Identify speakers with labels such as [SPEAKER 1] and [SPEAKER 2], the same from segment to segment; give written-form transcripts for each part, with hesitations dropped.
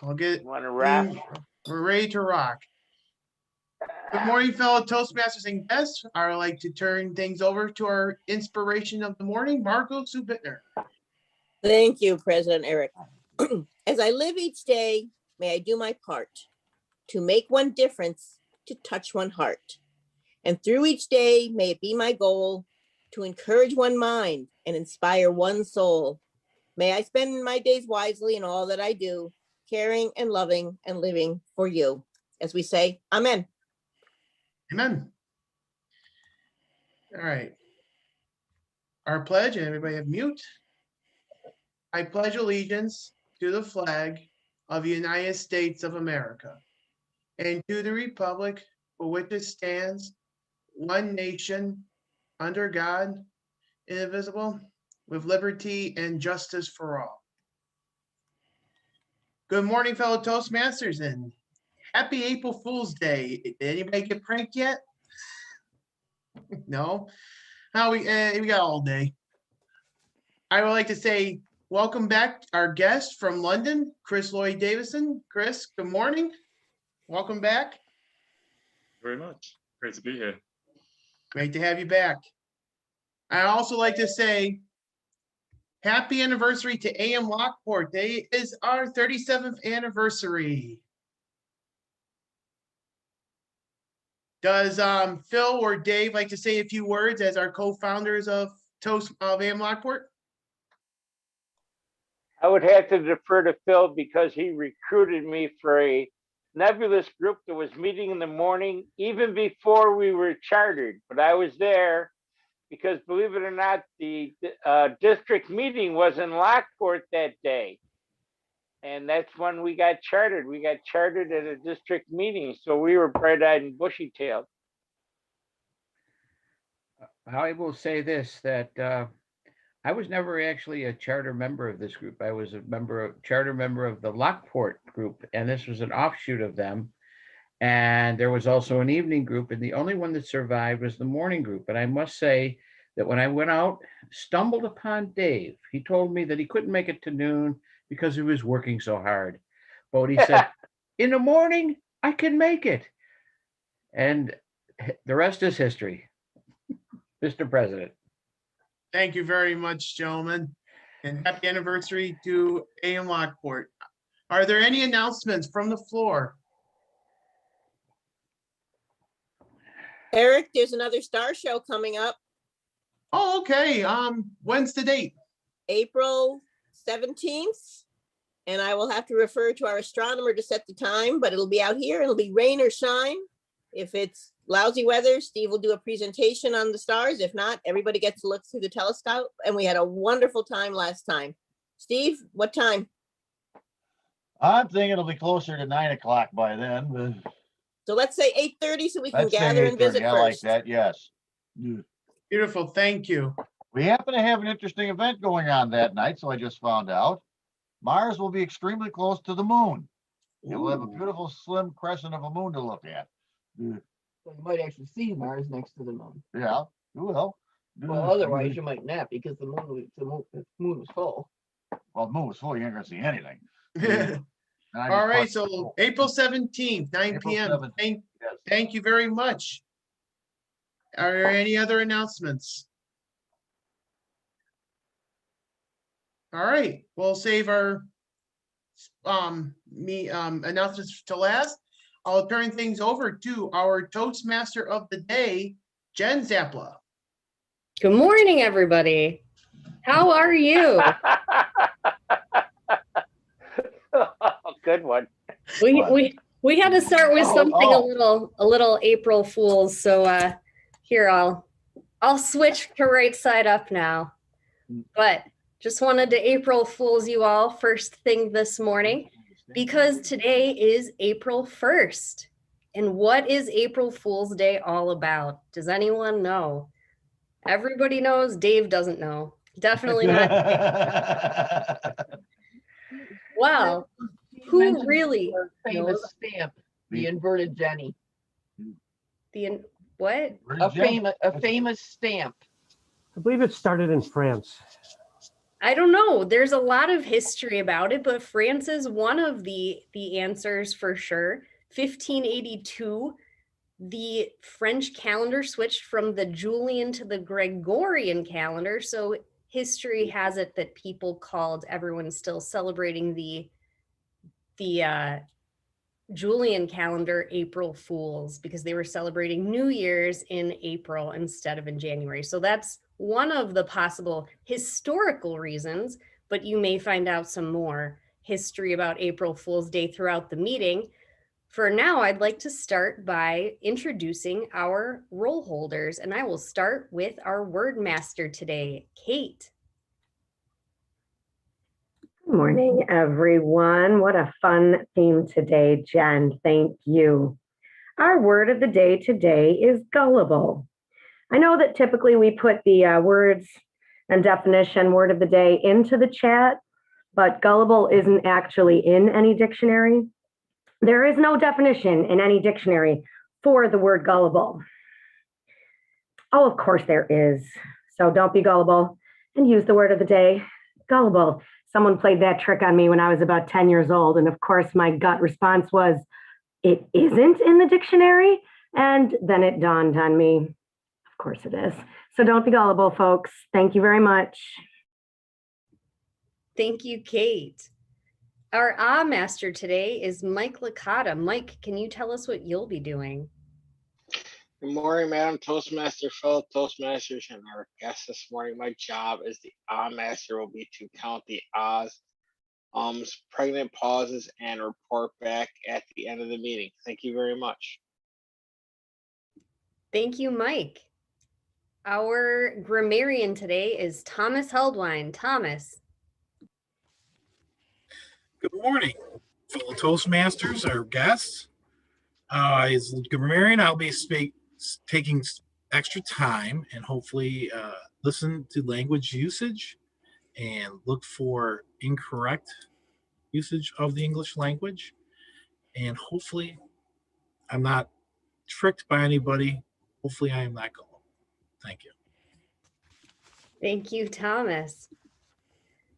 [SPEAKER 1] I'll get
[SPEAKER 2] Want to wrap?
[SPEAKER 1] We're ready to rock. Good morning, fellow Toastmasters and guests. I would like to turn things over to our inspiration of the morning, Margot Subitner.
[SPEAKER 3] Thank you, President Eric. As I live each day, may I do my part to make one difference, to touch one heart. And through each day, may it be my goal to encourage one mind and inspire one soul. May I spend my days wisely in all that I do, caring and loving and living for you. As we say, amen.
[SPEAKER 1] Amen. All right. Our pledge, and everybody have mute. I pledge allegiance to the flag of the United States of America and to the republic for which it stands, one nation, under God, indivisible, with liberty and justice for all. Good morning, fellow Toastmasters, and happy April Fool's Day. Did anybody get pranked yet? No? No, we got all day. I would like to say welcome back our guest from London, Chris Lloyd Davison. Chris, good morning. Welcome back.
[SPEAKER 4] Very much. Great to be here.
[SPEAKER 1] Great to have you back. I also like to say happy anniversary to AM Lockport. Today is our 37th anniversary. Does Phil or Dave like to say a few words as our co-founders of AM Lockport?
[SPEAKER 2] I would have to defer to Phil because he recruited me for a nebulous group that was meeting in the morning, even before we were chartered. But I was there because, believe it or not, the district meeting was in Lockport that day. And that's when we got chartered. We got chartered at a district meeting. So we were bright-eyed and bushy-tailed.
[SPEAKER 5] I will say this, that I was never actually a charter member of this group. I was a charter member of the Lockport group, and this was an offshoot of them. And there was also an evening group, and the only one that survived was the morning group. And I must say that when I went out, stumbled upon Dave. He told me that he couldn't make it to noon because he was working so hard. But he said, in the morning, I can make it. And the rest is history. Mr. President.
[SPEAKER 1] Thank you very much, gentlemen. And happy anniversary to AM Lockport. Are there any announcements from the floor?
[SPEAKER 3] Eric, there's another star show coming up.
[SPEAKER 1] Oh, okay. When's the date?
[SPEAKER 3] April 17th. And I will have to refer to our astronomer to set the time, but it'll be out here. It'll be rain or shine. If it's lousy weather, Steve will do a presentation on the stars. If not, everybody gets to look through the telescope. And we had a wonderful time last time. Steve, what time?
[SPEAKER 6] I'm thinking it'll be closer to 9 o'clock by then. But
[SPEAKER 3] so let's say 8:30 so we can
[SPEAKER 6] let's say
[SPEAKER 3] gather and visit
[SPEAKER 6] 8:30. I
[SPEAKER 3] first.
[SPEAKER 6] like that, yes.
[SPEAKER 1] Beautiful, thank you.
[SPEAKER 6] We happen to have an interesting event going on that night, so I just found out. Mars will be extremely close to the moon. It will have a beautiful slim crescent of a moon to look at.
[SPEAKER 7] So you might actually see Mars next to the moon.
[SPEAKER 6] Yeah, you will.
[SPEAKER 7] Well, otherwise you might not because the moon was full.
[SPEAKER 6] Well, the moon was full, you ain't gonna see anything.
[SPEAKER 1] All right, so April 17th, 9
[SPEAKER 6] April
[SPEAKER 1] p.m.
[SPEAKER 6] 17th, yes.
[SPEAKER 1] Thank you very much. Are there any other announcements? All right, we'll save our announcements to last. I'll turn things over to our Toastmaster of the day, Jen Zapla.
[SPEAKER 8] Good morning, everybody. How are you?
[SPEAKER 2] Good one.
[SPEAKER 8] We had to start with something a little April Fools. So here I'll switch to right side up now. But just wanted to April Fools you all first thing this morning because today is April 1st. And what is April Fool's Day all about? Does anyone know? Everybody knows. Dave doesn't know. Definitely not. Wow. Who really
[SPEAKER 7] famous stamp? The inverted Jenny.
[SPEAKER 8] What?
[SPEAKER 7] A famous stamp.
[SPEAKER 9] I believe it started in France.
[SPEAKER 8] I don't know. There's a lot of history about it, but France is one of the answers for sure. 1582, the French calendar switched from the Julian to the Gregorian calendar. So history has it that people called everyone still celebrating the Julian calendar April Fools because they were celebrating New Year's in April instead of in January. So that's one of the possible historical reasons, but you may find out some more history about April Fool's Day throughout the meeting. For now, I'd like to start by introducing our role holders, and I will start with our word master today, Kate.
[SPEAKER 9] Good morning, everyone. What a fun theme today, Jen. Thank you. Our word of the day today is gullible. I know that typically we put the words and definition word of the day into the chat, but gullible isn't actually in any dictionary. There is no definition in any dictionary for the word gullible. Oh, of course there is. So don't be gullible and use the word of the day, gullible. Someone played that trick on me when I was about 10 years old. And of course, my gut response was, it isn't in the dictionary. And then it dawned on me, of course it is. So don't be gullible, folks. Thank you very much.
[SPEAKER 8] Thank you, Kate. Our master today is Mike Licata. Mike, can you tell us what you'll be doing?
[SPEAKER 10] Good morning, Madam Toastmaster, fellow Toastmasters, and our guests this morning. My job as the master will be to count the ahs, ums, pregnant pauses, and report back at the end of the meeting. Thank you very much.
[SPEAKER 8] Thank you, Mike. Our grammarian today is Thomas Heldwine. Thomas.
[SPEAKER 11] Good morning, fellow Toastmasters, our guests. As grammarian, I'll be taking extra time and hopefully listen to language usage and look for incorrect usage of the English language. And hopefully I'm not tricked by anybody. Hopefully I am not gullible. Thank you.
[SPEAKER 8] Thank you, Thomas.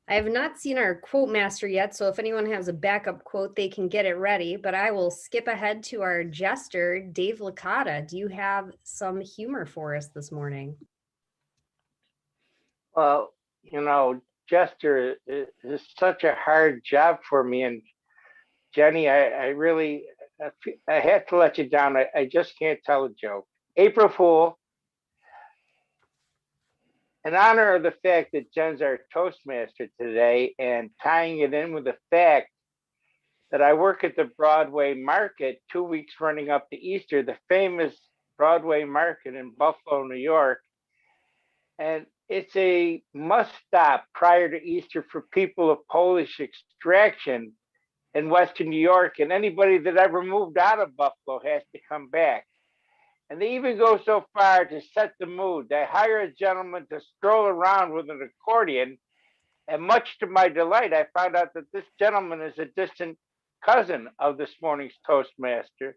[SPEAKER 8] I have not seen our quote master yet, so if anyone has a backup quote, they can get it ready, but I will skip ahead to our jester, Dave Licata. Do you have some humor for us this morning?
[SPEAKER 2] Well, you know, jester is such a hard job for me. And Jenny, I had to let you down. I just can't tell a joke. April Fool. In honor of the fact that Jen's our Toastmaster today and tying it in with the fact that I work at the Broadway Market 2 weeks running up to Easter, the famous Broadway Market in Buffalo, New York. And it's a must stop prior to Easter for people of Polish extraction in Western New York. And anybody that ever moved out of Buffalo has to come back. And they even go so far to set the mood. They hire a gentleman to stroll around with an accordion. And much to my delight, I found out that this gentleman is a distant cousin of this morning's Toastmaster.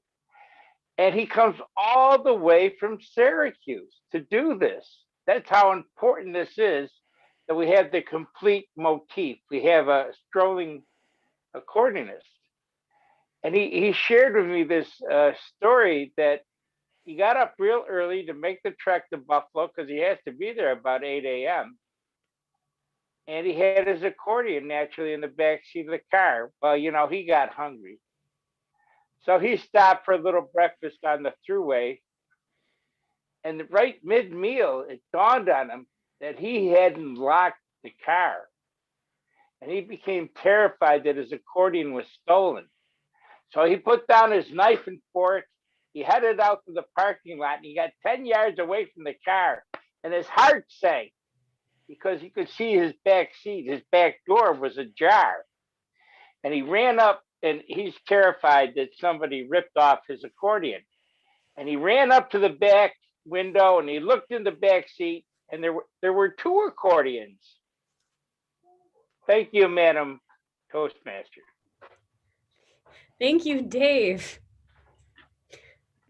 [SPEAKER 2] And he comes all the way from Syracuse to do this. That's how important this is, that we have the complete motif. We have a strolling accordionist. And he shared with me this story that he got up real early to make the trek to Buffalo because he has to be there about 8 a.m. And he had his accordion naturally in the back seat of the car. Well, you know, he got hungry. So he stopped for a little breakfast on the thruway. And right mid-meal, it dawned on him that he hadn't locked the car. And he became terrified that his accordion was stolen. So he put down his knife and fork. He headed out to the parking lot and he got 10 yards away from the car. And his heart sank because he could see his back seat. His back door was ajar. And he ran up and he's terrified that somebody ripped off his accordion. And he ran up to the back window and he looked in the back seat and there were two accordions. Thank you, Madam Toastmaster.
[SPEAKER 8] Thank you, Dave.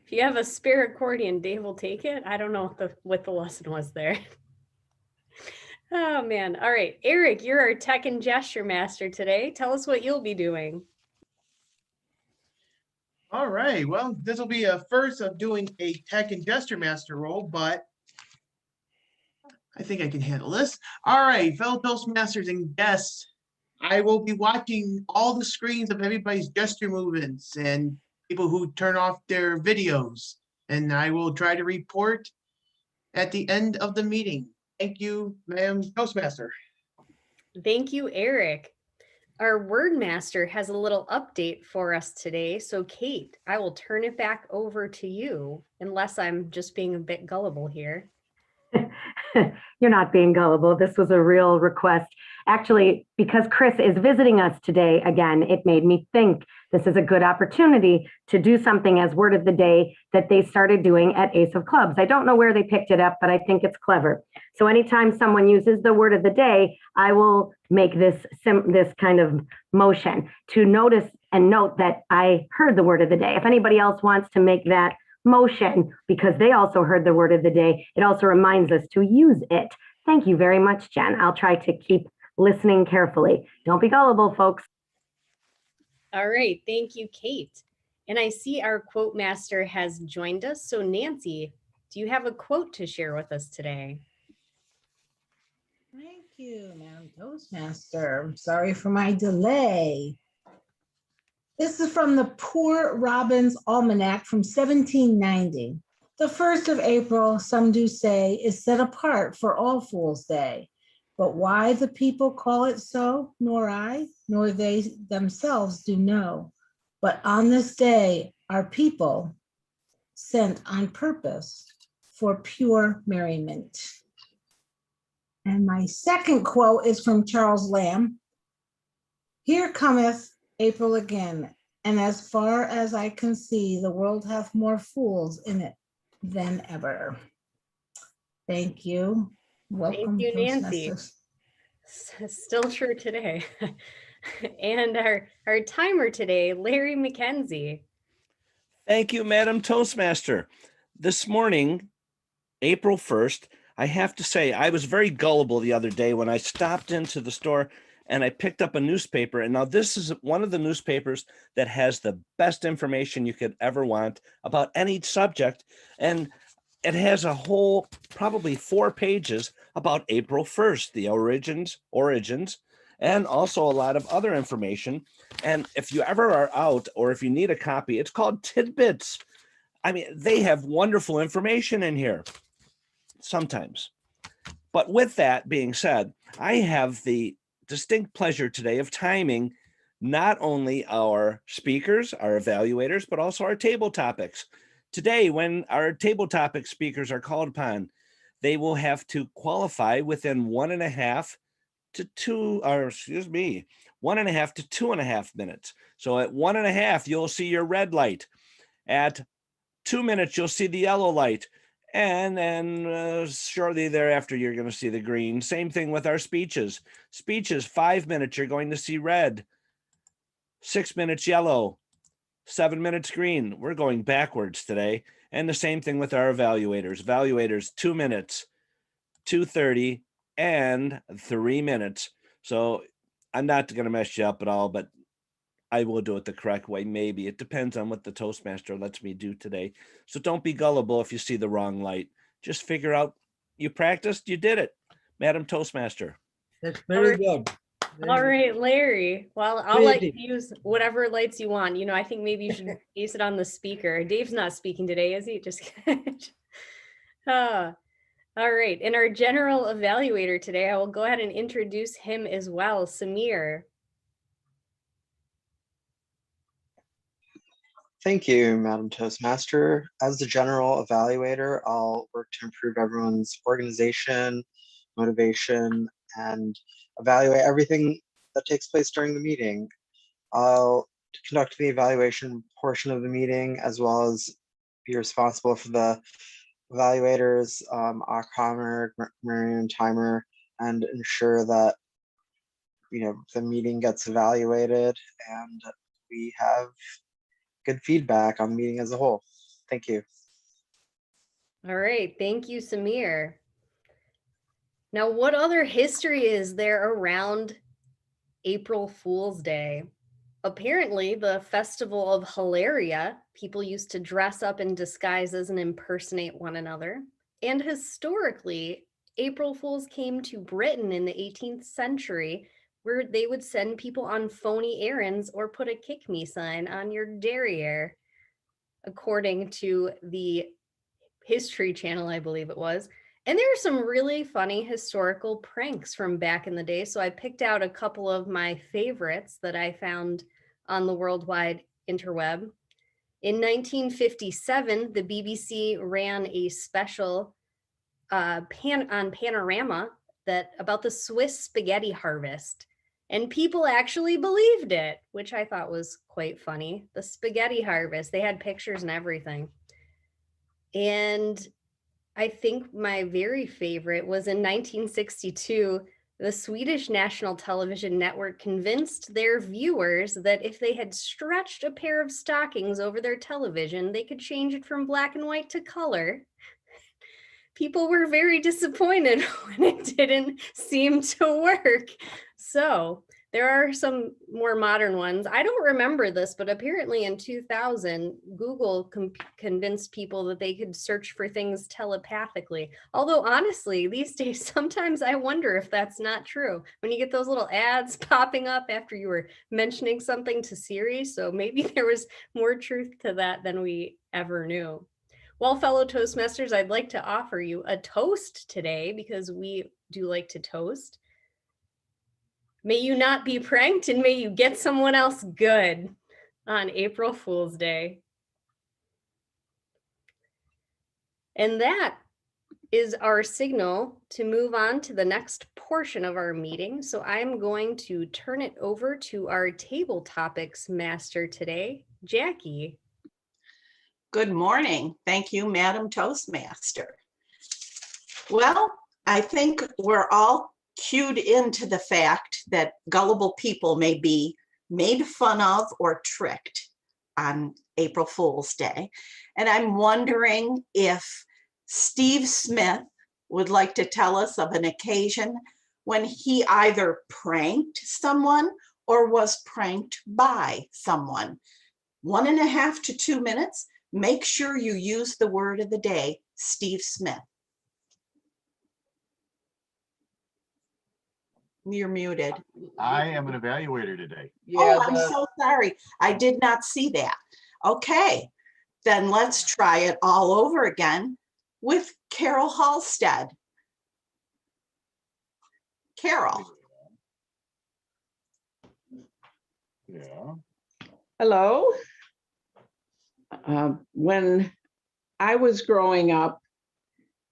[SPEAKER 8] If you have a spare accordion, Dave will take it. I don't know what the lesson was there. Oh man. All right. Eric, you're our tech and gesture master today. Tell us what you'll be doing.
[SPEAKER 1] All right, well, this will be a first of doing a tech and gesture master role, but I think I can handle this. All right, fellow Toastmasters and guests, I will be watching all the screens of everybody's gesture movements and people who turn off their videos, and I will try to report at the end of the meeting. Thank you, Madam Toastmaster.
[SPEAKER 8] Thank you, Eric. Our word master has a little update for us today. So Kate, I will turn it back over to you, unless I'm just being a bit gullible here.
[SPEAKER 9] You're not being gullible. This was a real request. Actually, because Chris is visiting us today again, it made me think this is a good opportunity to do something as word of the day that they started doing at Ace of Clubs. I don't know where they picked it up, but I think it's clever. So anytime someone uses the word of the day, I will make this kind of motion to notice and note that I heard the word of the day. If anybody else wants to make that motion because they also heard the word of the day, it also reminds us to use it. Thank you very much, Jen. I'll try to keep listening carefully. Don't be gullible, folks.
[SPEAKER 8] All right, thank you, Kate. And I see our quote master has joined us. So Nancy, do you have a quote to share with us today?
[SPEAKER 12] Thank you, Madam Toastmaster. I'm sorry for my delay. This is from the Poor Robin's Almanac from 1790. The 1st of April, some do say, is set apart for All Fools' Day. But why the people call it so, nor I, nor they themselves do know. But on this day, our people sent on purpose for pure merriment. And my second quote is from Charles Lamb. Here cometh April again, and as far as I can see, the world hath more fools in it than ever. Thank you. Welcome,
[SPEAKER 8] Thank you, Nancy. Still true today. And our timer today, Larry McKenzie.
[SPEAKER 13] Thank you, Madam Toastmaster. This morning, April 1st, I have to say, I was very gullible the other day when I stopped into the store and I picked up a newspaper. And now this is one of the newspapers that has the best information you could ever want about any subject. And it has a whole, probably 4 pages about April 1st, the origins, and also a lot of other information. And if you ever are out or if you need a copy, it's called Tidbits. I mean, they have wonderful information in here sometimes. But with that being said, I have the distinct pleasure today of timing not only our speakers, our evaluators, but also our table topics. Today, when our table topic speakers are called upon, they will have to qualify within 1.5 to 2, or excuse me, 1.5 to 2.5 minutes. So at 1.5, you'll see your red light. At 2 minutes, you'll see the yellow light. And then shortly thereafter, you're going to see the green. Same thing with our speeches. Speeches, 5 minutes, you're going to see red. 6 minutes, yellow. 7 minutes, green. We're going backwards today. And the same thing with our evaluators. Evaluators, 2 minutes, 2:30, and 3 minutes. So I'm not going to mess you up at all, but I will do it the correct way. Maybe it depends on what the Toastmaster lets me do today. So don't be gullible if you see the wrong light. Just figure out you practiced, you did it. Madam Toastmaster.
[SPEAKER 12] That's very good.
[SPEAKER 8] All right, Larry. Well, I'll let you use whatever lights you want. You know, I think maybe you should base it on the speaker. Dave's not speaking today, is he? Just kidding. All right. And our general evaluator today, I will go ahead and introduce him as well, Samir.
[SPEAKER 14] Thank you, Madam Toastmaster. As the general evaluator, I'll work to improve everyone's organization, motivation, and evaluate everything that takes place during the meeting. I'll conduct the evaluation portion of the meeting, as well as be responsible for the evaluators, Akhammer, Marion, Timer, and ensure that the meeting gets evaluated and we have good feedback on the meeting as a whole. Thank you.
[SPEAKER 8] All right. Thank you, Samir. Now, what other history is there around April Fool's Day? Apparently, the festival of Hilaria, people used to dress up in disguises and impersonate one another. And historically, April Fools came to Britain in the 18th century, where they would send people on phony errands or put a kick me sign on your derriere, according to the History Channel, I believe it was. And there are some really funny historical pranks from back in the day. So I picked out a couple of my favorites that I found on the worldwide interweb. In 1957, the BBC ran a special on Panorama that about the Swiss spaghetti harvest. And people actually believed it, which I thought was quite funny. The spaghetti harvest, they had pictures and everything. And I think my very favorite was in 1962, the Swedish National Television Network convinced their viewers that if they had stretched a pair of stockings over their television, they could change it from black and white to color. People were very disappointed when it didn't seem to work. So there are some more modern ones. I don't remember this, but apparently in 2000, Google convinced people that they could search for things telepathically. Although honestly, these days, sometimes I wonder if that's not true. When you get those little ads popping up after you were mentioning something to Siri, so maybe there was more truth to that than we ever knew. Well, fellow Toastmasters, I'd like to offer you a toast today because we do like to toast. May you not be pranked and may you get someone else good on April Fool's Day. And that is our signal to move on to the next portion of our meeting. So I'm going to turn it over to our table topics master today, Jackie.
[SPEAKER 15] Good morning. Thank you, Madam Toastmaster. Well, I think we're all cued into the fact that gullible people may be made fun of or tricked on April Fool's Day. And I'm wondering if Steve Smith would like to tell us of an occasion when he either pranked someone or was pranked by someone. 1.5 to 2 minutes. Make sure you use the word of the day, Steve Smith. You're muted.
[SPEAKER 6] I am an evaluator today.
[SPEAKER 15] Oh, I'm so sorry. I did not see that. Okay, then let's try it all over again with Carol Halstead. Carol.
[SPEAKER 6] Yeah.
[SPEAKER 5] Hello. When I was growing up,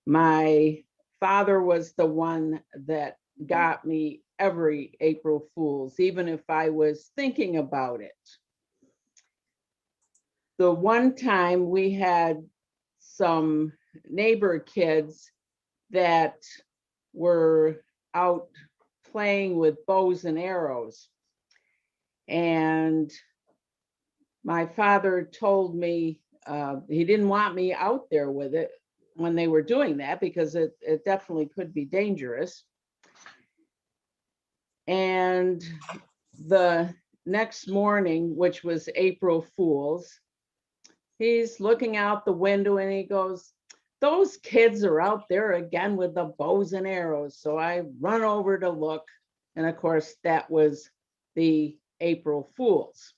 [SPEAKER 5] my father was the one that got me every April Fool's, even if I was thinking about it. The one time we had some neighbor kids that were out playing with bows and arrows. And my father told me he didn't want me out there with it when they were doing that because it definitely could be dangerous. And the next morning, which was April Fool's, he's looking out the window and he goes, "Those kids are out there again with the bows and arrows." So I run over to look. And of course, that was the April Fool's.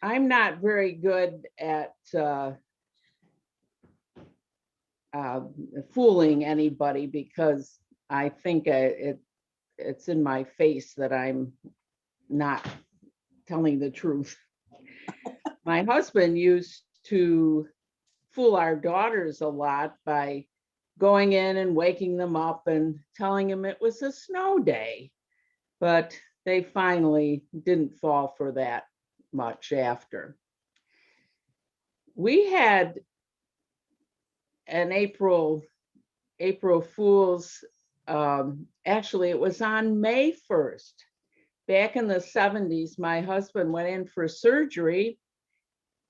[SPEAKER 5] I'm not very good at fooling anybody because I think it's in my face that I'm not telling the truth. My husband used to fool our daughters a lot by going in and waking them up and telling them it was a snow day, but they finally didn't fall for that much after. We had an April Fool's, actually it was on May 1st. Back in the 70s, my husband went in for surgery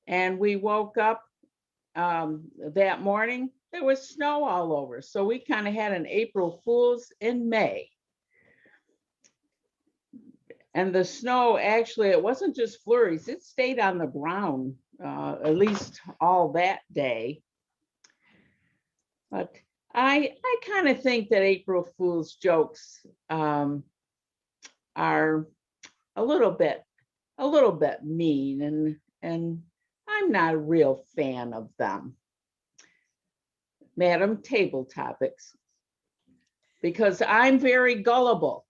[SPEAKER 5] and we woke up that morning
[SPEAKER 16] there was snow all over. So we kind of had an April Fool's in May. And the snow, actually, it wasn't just flurries, it stayed on the ground at least all that day. But I kind of think that April Fool's jokes are a little bit mean, and I'm not a real fan of them. Madam, table topics, because I'm very gullible.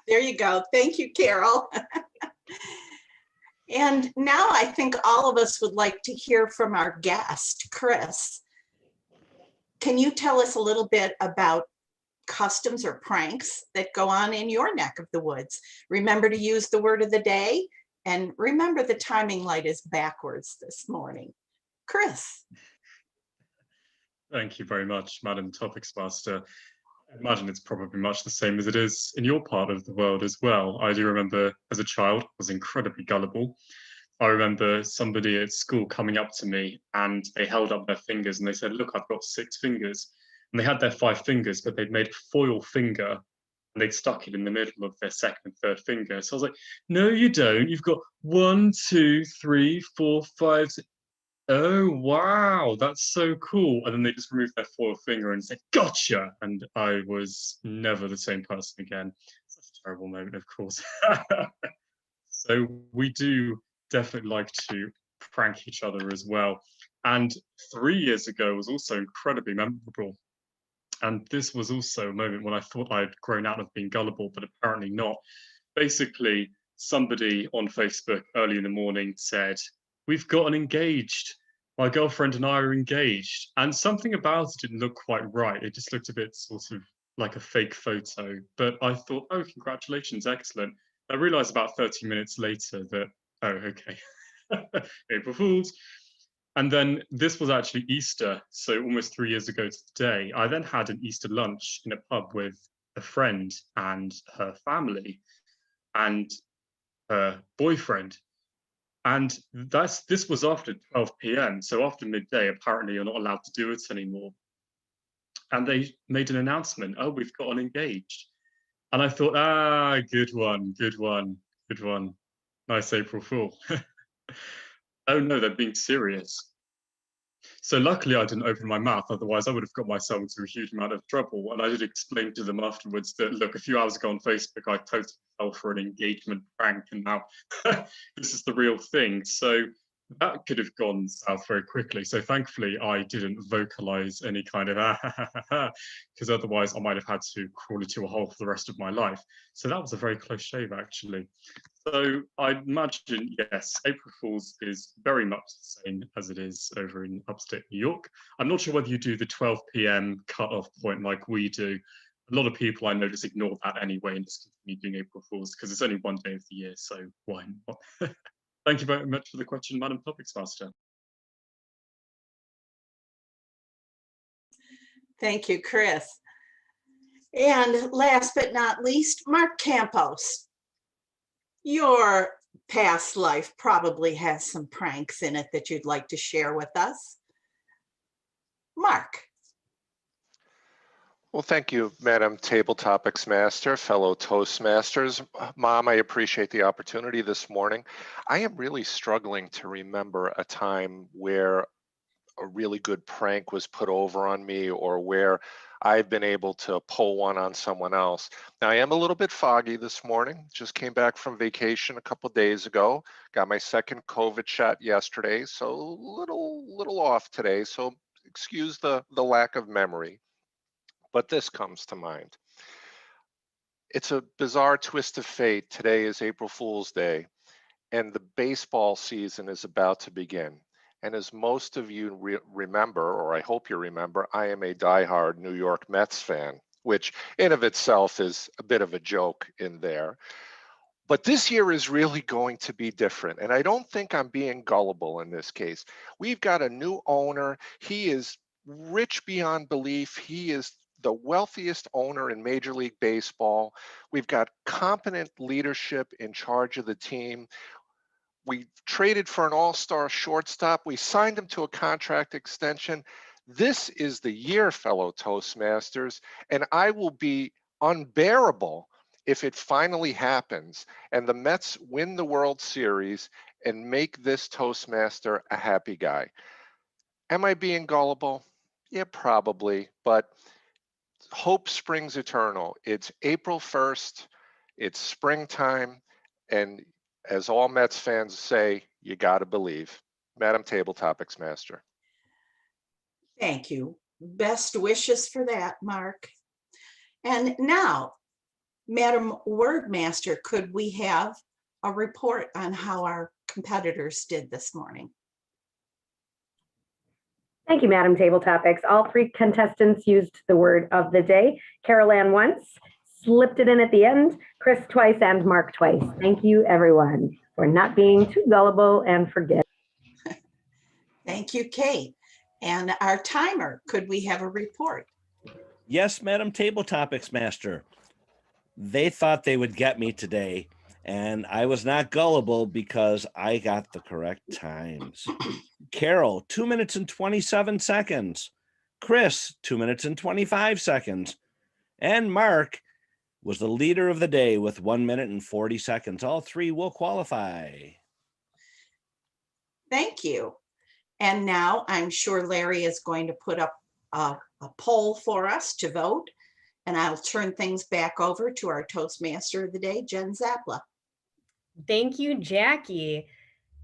[SPEAKER 15] There you go. Thank you, Carol. And now I think all of us would like to hear from our guest, Chris. Can you tell us a little bit about customs or pranks that go on in your neck of the woods? Remember to use the word of the day, and remember the timing light is backwards this morning. Chris.
[SPEAKER 4] Thank you very much, Madam Topics Master. I imagine it's probably much the same as it is in your part of the world as well. I do remember as a child, I was incredibly gullible. I remember somebody at school coming up to me and they held up their fingers and they said, look, I've got 6 fingers. And they had their 5 fingers, but they'd made a foil finger and they'd stuck it in the middle of their 2nd and 3rd finger. So I was like, no, you don't. You've got 1, 2, 3, 4, 5, 6. Oh, wow, that's so cool. And then they just removed their foil finger and said, gotcha. And I was never the same person again. Such a terrible moment, of course. So we do definitely like to prank each other as well. And 3 years ago was also incredibly memorable. And this was also a moment when I thought I'd grown out of being gullible, but apparently not. Basically, somebody on Facebook early in the morning said, we've gotten engaged. My girlfriend and I are engaged. And something about it didn't look quite right. It just looked a bit sort of like a fake photo. But I thought, oh, congratulations, excellent. I realized about 30 minutes later that, oh, okay, April Fools. And then this was actually Easter, so almost 3 years ago today. I then had an Easter lunch in a pub with a friend and her family and her boyfriend. And this was after 12 p.m. So after midday, apparently you're not allowed to do it anymore. And they made an announcement, oh, we've gotten engaged. And I thought, ah, good one, good one, good one. Nice April Fool. Oh no, they're being serious. So luckily I didn't open my mouth, otherwise I would have got myself into a huge amount of trouble. And I did explain to them afterwards that, look, a few hours ago on Facebook, I totally fell for an engagement prank and now this is the real thing. So that could have gone south very quickly. So thankfully I didn't vocalize any kind of because otherwise I might have had to crawl into a hole for the rest of my life. So that was a very close shave actually. So I imagine, yes, April Fool's is very much the same as it is over in upstate New York. I'm not sure whether you do the 12 p.m. cutoff point like we do. A lot of people I know just ignore that anyway and just continue doing April Fool's because it's only one day of the year, so why not? Thank you very much for the question, Madam Topics Master.
[SPEAKER 15] Thank you, Chris. And last but not least, Mark Campos. Your past life probably has some pranks in it that you'd like to share with us. Mark.
[SPEAKER 17] Well, thank you, Madam Table Topics Master, fellow Toastmasters. Mom, I appreciate the opportunity this morning. I am really struggling to remember a time where a really good prank was put over on me or where I've been able to pull one on someone else. Now, I am a little bit foggy this morning. Just came back from vacation a couple of days ago. Got my 2nd COVID shot yesterday, so a little off today. So excuse the lack of memory. But this comes to mind. It's a bizarre twist of fate. Today is April Fool's Day, and the baseball season is about to begin. And as most of you remember, or I hope you remember, I am a diehard New York Mets fan, which in of itself is a bit of a joke in there. But this year is really going to be different. And I don't think I'm being gullible in this case. We've got a new owner. He is rich beyond belief. He is the wealthiest owner in Major League Baseball. We've got competent leadership in charge of the team. We traded for an all-star shortstop. We signed him to a contract extension. This is the year, fellow Toastmasters, and I will be unbearable if it finally happens and the Mets win the World Series and make this Toastmaster a happy guy. Am I being gullible? Yeah, probably, but hope springs eternal. It's April 1st, it's springtime, and as all Mets fans say, you got to believe. Madam Table Topics Master.
[SPEAKER 15] Thank you. Best wishes for that, Mark. And now, Madam Wordmaster, could we have a report on how our competitors did this morning?
[SPEAKER 9] Thank you, Madam Table Topics. All three contestants used the word of the day. Carol Ann once, slipped it in at the end, Chris twice, and Mark twice. Thank you, everyone, for not being too gullible and forget.
[SPEAKER 15] Thank you, Kate. And our timer, could we have a report?
[SPEAKER 13] Yes, Madam Table Topics Master. They thought they would get me today, and I was not gullible because I got the correct times. Carol, 2 minutes and 27 seconds. Chris, 2 minutes and 25 seconds. And Mark was the leader of the day with 1 minute and 40 seconds. All three will qualify.
[SPEAKER 15] Thank you. And now I'm sure Larry is going to put up a poll for us to vote. And I'll turn things back over to our Toastmaster of the day, Jen Zapla.
[SPEAKER 18] Thank you, Jackie.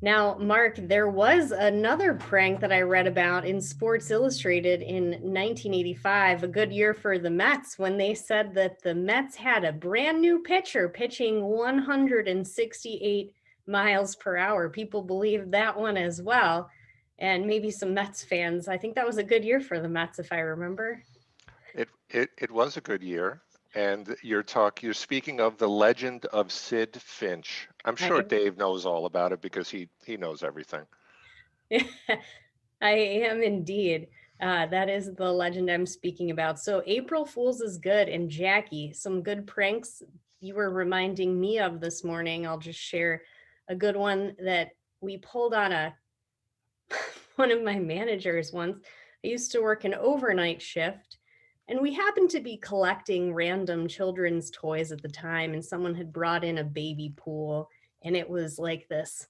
[SPEAKER 18] Now, Mark, there was another prank that I read about in Sports Illustrated in 1985, a good year for the Mets, when they said that the Mets had a brand new pitcher pitching 168 miles per hour. People believed that one as well. And maybe some Mets fans. I think that was a good year for the Mets, if I remember.
[SPEAKER 17] It was a good year. And you're speaking of the legend of Sid Finch. I'm sure Dave knows all about it because he knows everything.
[SPEAKER 18] I am indeed. That is the legend I'm speaking about. So April Fool's is good. And Jackie, some good pranks you were reminding me of this morning. I'll just share a good one that we pulled on one of my managers once. I used to work an overnight shift, and we happened to be collecting random children's toys at the time, and someone had brought in a baby pool, and it was like this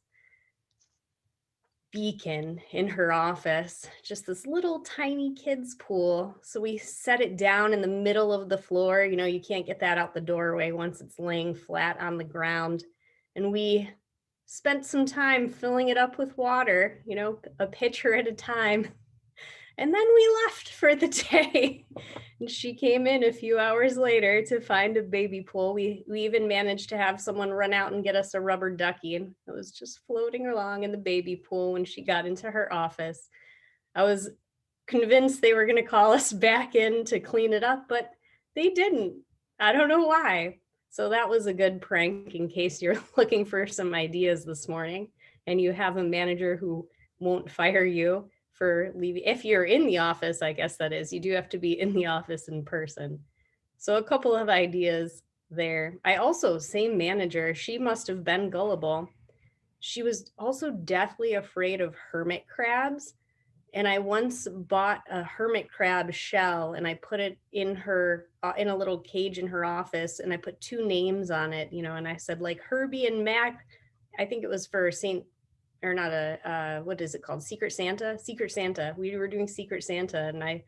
[SPEAKER 18] beacon in her office, just this little tiny kids pool. So we set it down in the middle of the floor. You know, you can't get that out the doorway once it's laying flat on the ground. And we spent some time filling it up with water, you know, a pitcher at a time. And then we left for the day. And she came in a few hours later to find a baby pool. We even managed to have someone run out and get us a rubber ducky, and it was just floating along in the baby pool when she got into her office. I was convinced they were going to call us back in to clean it up, but they didn't. I don't know why. So that was a good prank in case you're looking for some ideas this morning and you have a manager who won't fire you for leaving. If you're in the office, I guess that is, you do have to be in the office in person. So a couple of ideas there. I also, same manager, she must have been gullible. She was also deathly afraid of hermit crabs. And I once bought a hermit crab shell and I put it in her, in a little cage in her office, and I put two names on it, you know, and I said like Herbie and Mac. I think it was for what is it called? Secret Santa. We were doing Secret Santa, and I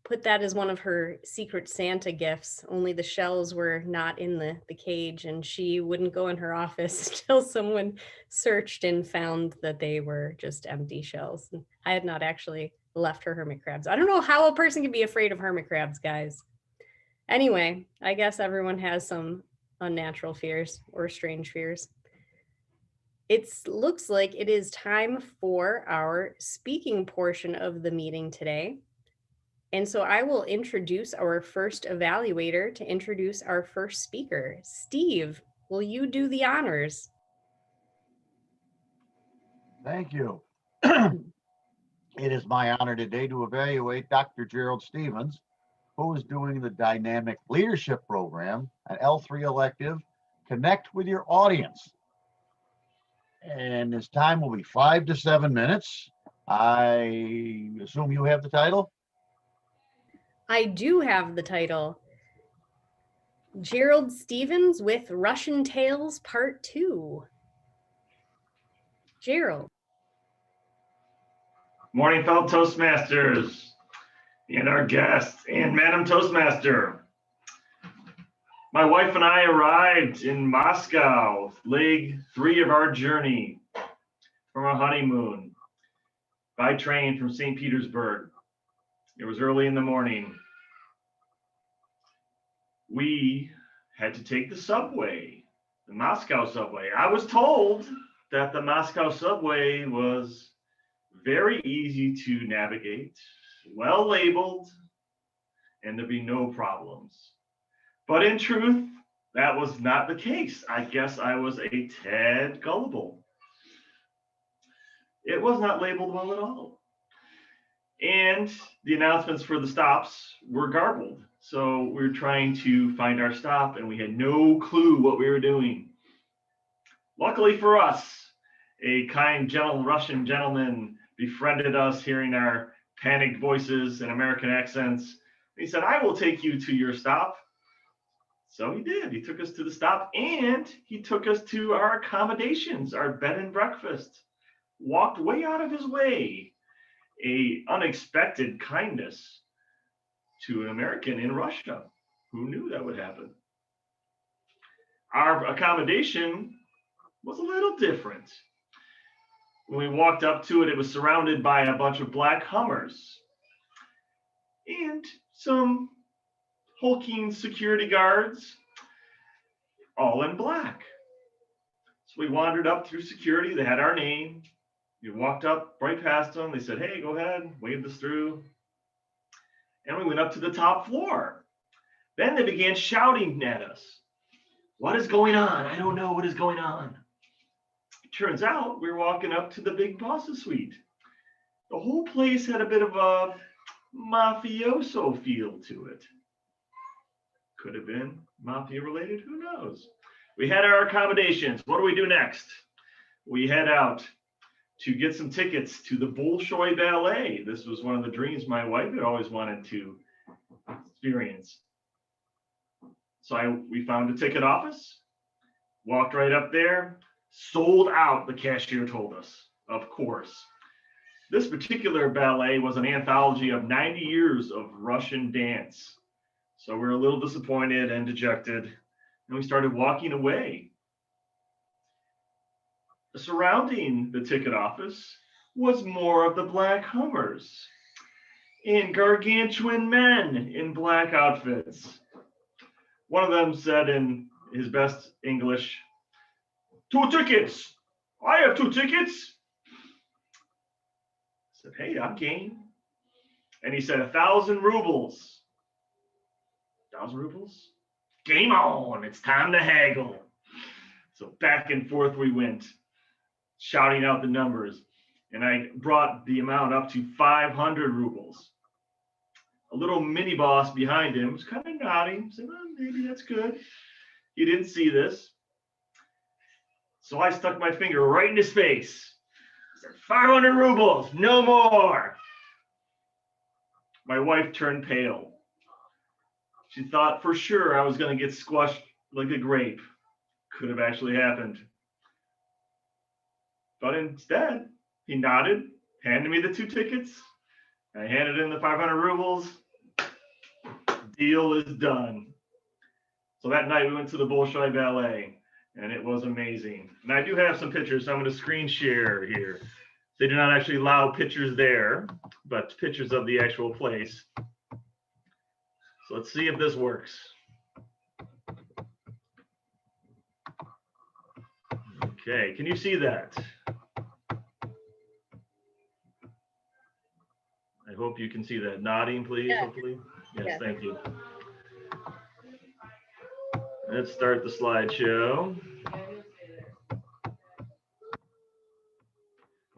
[SPEAKER 18] put that as one of her Secret Santa gifts, only the shells were not in the cage, and she wouldn't go in her office until someone searched and found that they were just empty shells. And I had not actually left her hermit crabs. I don't know how a person can be afraid of hermit crabs, guys. Anyway, I guess everyone has some unnatural fears or strange fears. It looks like it is time for our speaking portion of the meeting today. And so I will introduce our first evaluator to introduce our first speaker. Steve, will you do the honors?
[SPEAKER 6] Thank you. It is my honor today to evaluate Dr. Gerald Stevens, who is doing the Dynamic Leadership Program, an L3 elective, Connect with Your Audience. And his time will be 5 to 7 minutes. I assume you have the title?
[SPEAKER 18] I do have the title. Gerald Stevens with Russian Tales Part 2. Gerald.
[SPEAKER 19] Morning, fellow Toastmasters, and our guests, and Madam Toastmaster. My wife and I arrived in Moscow, leg 3 of our journey from our honeymoon by train from St. Petersburg. It was early in the morning. We had to take the subway, the Moscow subway. I was told that the Moscow subway was very easy to navigate, well labeled, and there'd be no problems. But in truth, that was not the case. I guess I was a tad gullible. It was not labeled well at all. And the announcements for the stops were garbled. So we were trying to find our stop and we had no clue what we were doing. Luckily for us, a kind, gentle Russian gentleman befriended us, hearing our panicked voices and American accents. He said, "I will take you to your stop." So he did. He took us to the stop and he took us to our accommodations, our bed and breakfast. Walked way out of his way. A unexpected kindness to an American in Russia. Who knew that would happen? Our accommodation was a little different. When we walked up to it, it was surrounded by a bunch of black Hummers and some hulking security guards, all in black. So we wandered up through security. They had our name. We walked up right past them. They said, "Hey, go ahead," waved us through. And we went up to the top floor. Then they began shouting at us. "What is going on? I don't know what is going on." It turns out we were walking up to the big boss's suite. The whole place had a bit of a mafioso feel to it. Could have been mafia related, who knows? We had our accommodations. What do we do next? We head out to get some tickets to the Bolshoi Ballet. This was one of the dreams my wife had always wanted to experience. So we found a ticket office, walked right up there, sold out, the cashier told us, of course. This particular ballet was an anthology of 90 years of Russian dance. So we were a little disappointed and dejected, and we started walking away. Surrounding the ticket office was more of the black Hummers and gargantuan men in black outfits. One of them said in his best English, "2 tickets. I have 2 tickets." I said, "Hey, I'm game." And he said, 1,000 rubles. 1,000 rubles? Game on. It's time to haggle. So back and forth we went, shouting out the numbers. And I brought the amount up to 500 rubles. A little mini boss behind him was kind of nodding, saying, "Well, maybe that's good." He didn't see this. So I stuck my finger right in his face. I said, 500 rubles, no more. My wife turned pale. She thought for sure I was going to get squashed like a grape. Could have actually happened. But instead, he nodded, handed me the 2 tickets. I handed in the 500 rubles. Deal is done. So that night we went to the Bolshoi Ballet, and it was amazing. And I do have some pictures, so I'm going to screen share here. They do not actually allow pictures there, but pictures of the actual place. So let's see if this works. Okay, can you see that? I hope you can see that. Nodding, please, hopefully. Yes, thank you. Let's start the slideshow.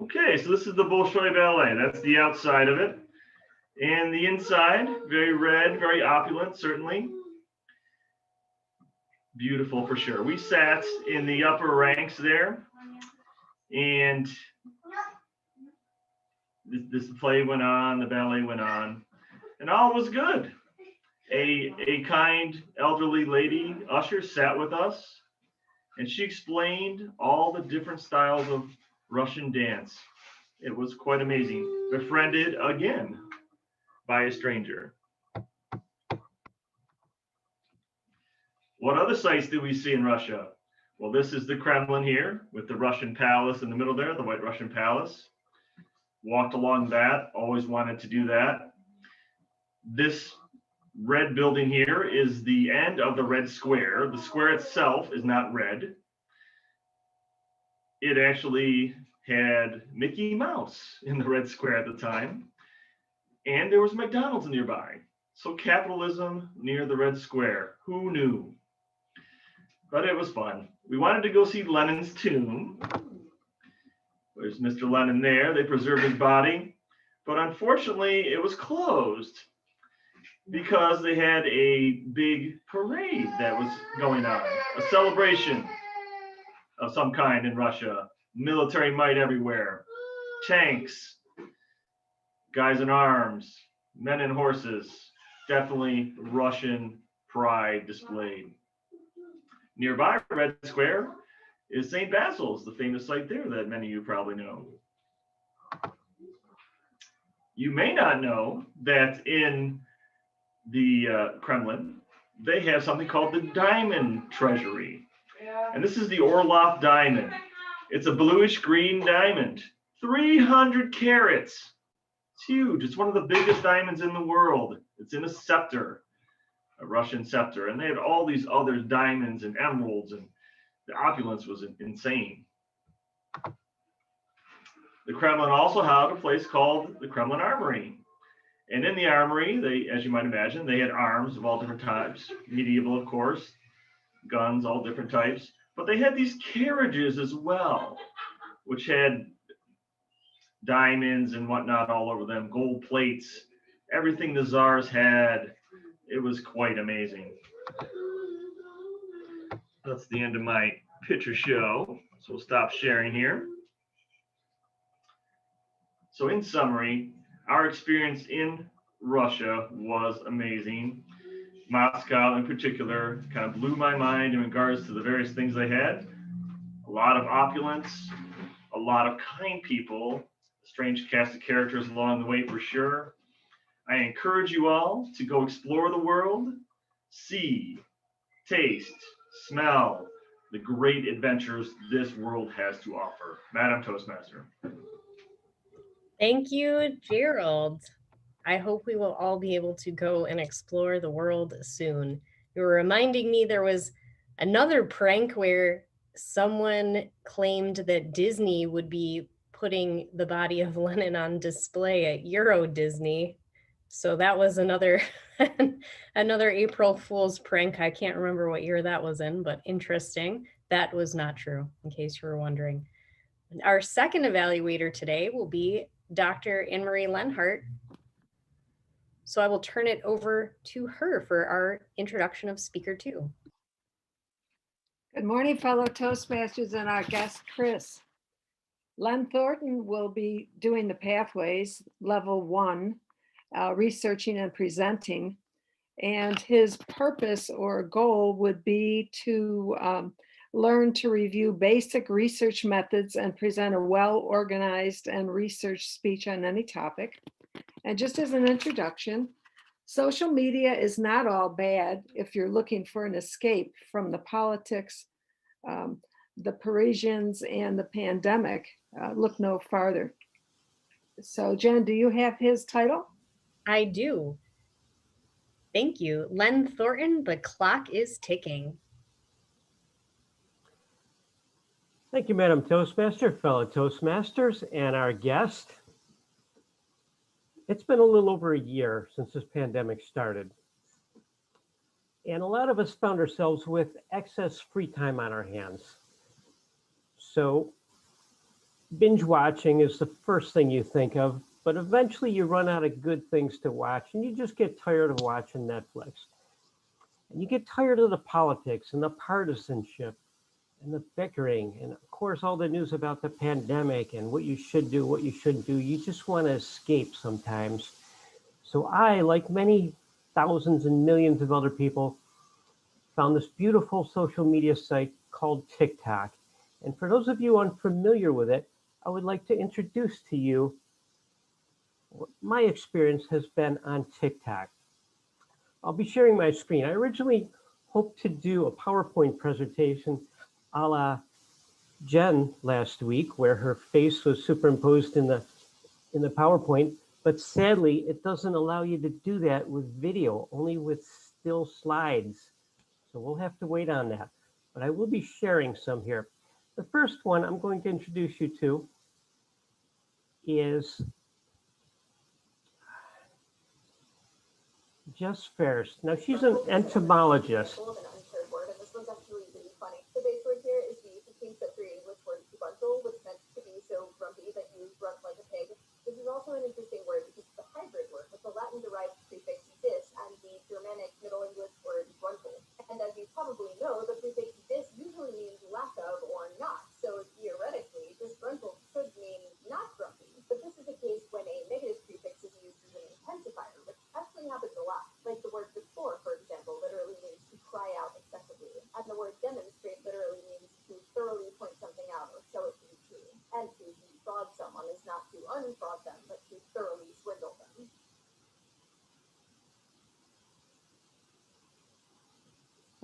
[SPEAKER 19] Okay, so this is the Bolshoi Ballet. That's the outside of it. And the inside, very red, very opulent, certainly. Beautiful for sure. We sat in the upper ranks there. And this play went on, the ballet went on, and all was good. A kind elderly lady usher sat with us, and she explained all the different styles of Russian dance. It was quite amazing. Befriended again by a stranger. What other sights do we see in Russia? Well, this is the Kremlin here with the Russian palace in the middle there, the White Russian Palace. Walked along that, always wanted to do that. This red building here is the end of the Red Square. The square itself is not red. It actually had Mickey Mouse in the Red Square at the time. And there was McDonald's nearby. So capitalism near the Red Square. Who knew? But it was fun. We wanted to go see Lenin's tomb. There's Mr. Lenin there. They preserved his body. But unfortunately, it was closed because they had a big parade that was going on, a celebration of some kind in Russia. Military might everywhere, tanks, guys in arms, men and horses, definitely Russian pride displayed. Nearby Red Square is St. Basil's, the famous site there that many of you probably know. You may not know that in the Kremlin, they have something called the Diamond Treasury. And this is the Orlov diamond. It's a bluish green diamond, 300 carats. It's huge. It's one of the biggest diamonds in the world. It's in a scepter, a Russian scepter. And they had all these other diamonds and emeralds, and the opulence was insane. The Kremlin also had a place called the Kremlin Armory. And in the armory, they, as you might imagine, they had arms of all different types, medieval, of course, guns, all different types. But they had these carriages as well, which had diamonds and whatnot all over them, gold plates, everything the czars had. It was quite amazing. That's the end of my picture show. So we'll stop sharing here. So in summary, our experience in Russia was amazing. Moscow in particular kind of blew my mind in regards to the various things they had. A lot of opulence, a lot of kind people, a strange cast of characters along the way for sure. I encourage you all to go explore the world, see, taste, smell the great adventures this world has to offer. Madam Toastmaster.
[SPEAKER 18] Thank you, Gerald. I hope we will all be able to go and explore the world soon. You were reminding me there was another prank where someone claimed that Disney would be putting the body of Lenin on display at Euro Disney. So that was another another April Fool's prank. I can't remember what year that was in, but interesting. That was not true, in case you were wondering. Our second evaluator today will be Dr. Anne-Marie Lenhart. So I will turn it over to her for our introduction of speaker 2.
[SPEAKER 20] Good morning, fellow Toastmasters and our guest, Chris. Len Thornton will be doing the pathways, level 1, researching and presenting. And his purpose or goal would be to learn to review basic research methods and present a well-organized and researched speech on any topic. And just as an introduction, social media is not all bad if you're looking for an escape from the politics, the Parisians, and the pandemic. Look no farther. So Jen, do you have his title?
[SPEAKER 18] I do. Thank you. Len Thornton, the clock is ticking.
[SPEAKER 21] Thank you, Madam Toastmaster, fellow Toastmasters, and our guest. It's been a little over a year since this pandemic started. And a lot of us found ourselves with excess free time on our hands. So binge watching is the first thing you think of, but eventually you run out of good things to watch and you just get tired of watching Netflix. And you get tired of the politics and the partisanship and the bickering, and of course, all the news about the pandemic and what you should do, what you shouldn't do. You just want to escape sometimes. So I, like many thousands and millions of other people, found this beautiful social media site called TikTok. And for those of you unfamiliar with it, I would like to introduce to you what my experience has been on TikTok. I'll be sharing my screen. I originally hoped to do a PowerPoint presentation a la Jen last week, where her face was superimposed in the PowerPoint, but sadly, it doesn't allow you to do that with video, only with still slides. So we'll have to wait on that, but I will be sharing some here. The first one I'm going to introduce you to is Jess Ferris. Now she's an entomologist.
[SPEAKER 3] This one's actually really funny. The base word here is the distinct but three English word gruntle, which meant to be so grumpy that you grunt like a pig. This is also an interesting word because it's a hybrid word with the Latin-derived prefix "dis" and the Germanic Middle English word gruntle. And as you probably know, the prefix "dis" usually means lack of or not. So theoretically, disgruntled should mean not grumpy. But this is the case when a negative prefix is used as an intensifier, which actually happens a lot. Like the word deplore, for example, literally means to cry out excessively. And the word demonstrate literally means to thoroughly point something out or show it to be true. And to defraud someone is not to unfraud them, but to thoroughly swindle them.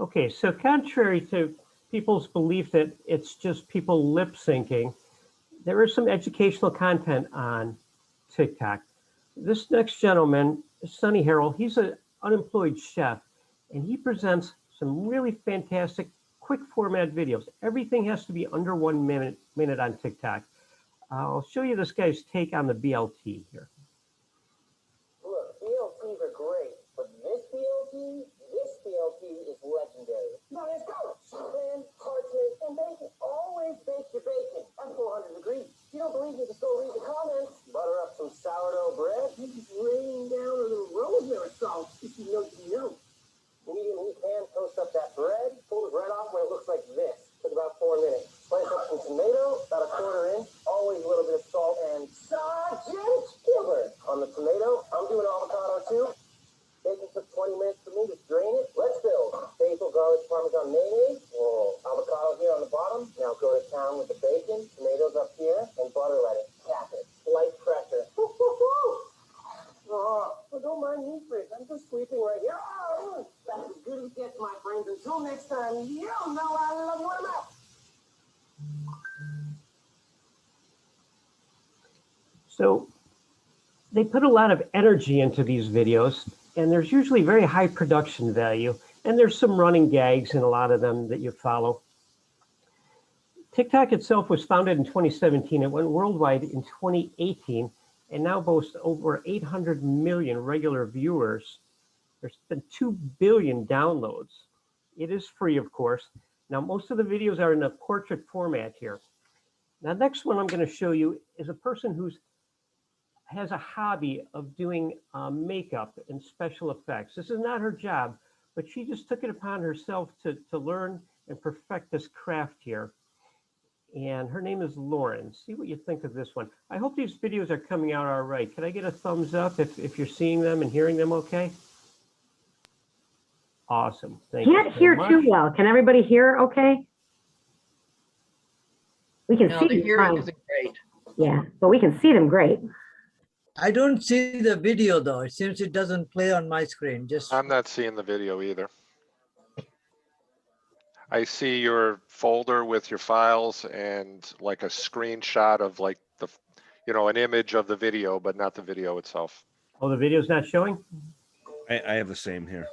[SPEAKER 21] Okay, so contrary to people's belief that it's just people lip syncing, there is some educational content on TikTok. This next gentleman, Sonny Harrell, he's an unemployed chef, and he presents some really fantastic quick format videos. Everything has to be under 1 minute on TikTok. I'll show you this guy's take on the BLT here.
[SPEAKER 22] Look, BLTs are great, but this BLT is legendary. Now let's go. Pan, parchment, and bacon. Always bake your bacon at 400 degrees. If you don't believe me, just go read the comments. Butter up some sourdough bread. You just rain down a little rosemary salt. If you know, you know. Medium heat pan, toast up that bread. Pull the bread off when it looks like this. Took about 4 minutes. Slice up some tomato, about a quarter inch. Always a little bit of salt and Sergeant Gilbert. On the tomato, I'm doing avocado too. Bacon took 20 minutes for me. Just drain it. Let's build. Basil, garlic, parmesan, mayonnaise. Oh, avocado here on the bottom. Now go to town with the bacon. Tomatoes up here. And butter lettuce. Tap it. Light pressure. Oh, well, don't mind me, Fritz. I'm just sleeping right here. Oh, that's as good as it gets, my friends. Until next time, you know I love what I'm out.
[SPEAKER 21] So they put a lot of energy into these videos, and there's usually very high production value, and there's some running gags in a lot of them that you follow. TikTok itself was founded in 2017. It went worldwide in 2018 and now boasts over 800 million regular viewers. There's been 2 billion downloads. It is free, of course. Now, most of the videos are in a portrait format here. Now, next one I'm going to show you is a person who has a hobby of doing makeup and special effects. This is not her job, but she just took it upon herself to learn and perfect this craft here. And her name is Lauren. See what you think of this one. I hope these videos are coming out all right. Can I get a thumbs up if you're seeing them and hearing them okay? Awesome. Thank you.
[SPEAKER 9] Can't hear too well. Can everybody hear okay? We can
[SPEAKER 7] No,
[SPEAKER 9] see
[SPEAKER 7] the
[SPEAKER 9] them
[SPEAKER 7] hearing
[SPEAKER 9] fine.
[SPEAKER 7] isn't great.
[SPEAKER 9] Yeah, but we can see them great.
[SPEAKER 23] I don't see the video though. It seems it doesn't play on my screen. Just
[SPEAKER 17] I'm not seeing the video either. I see your folder with your files and like a screenshot of like the, an image of the video, but not the video itself.
[SPEAKER 21] Oh, the video's not showing?
[SPEAKER 13] I have the same here.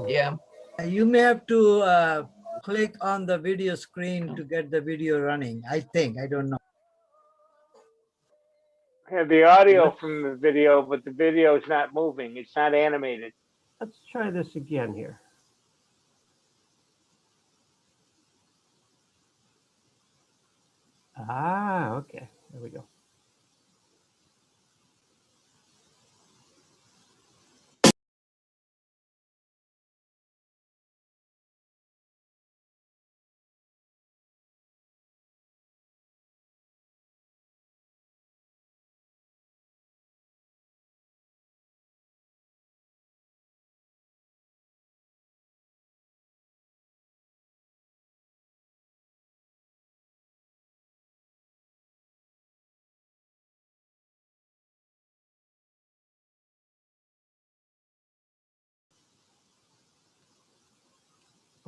[SPEAKER 7] Yeah.
[SPEAKER 23] you may have to click on the video screen to get the video running. I think. I don't know.
[SPEAKER 2] I have the audio from the video, but the video is not moving. It's not animated.
[SPEAKER 21] Let's try this again here. Ah, okay. There we go.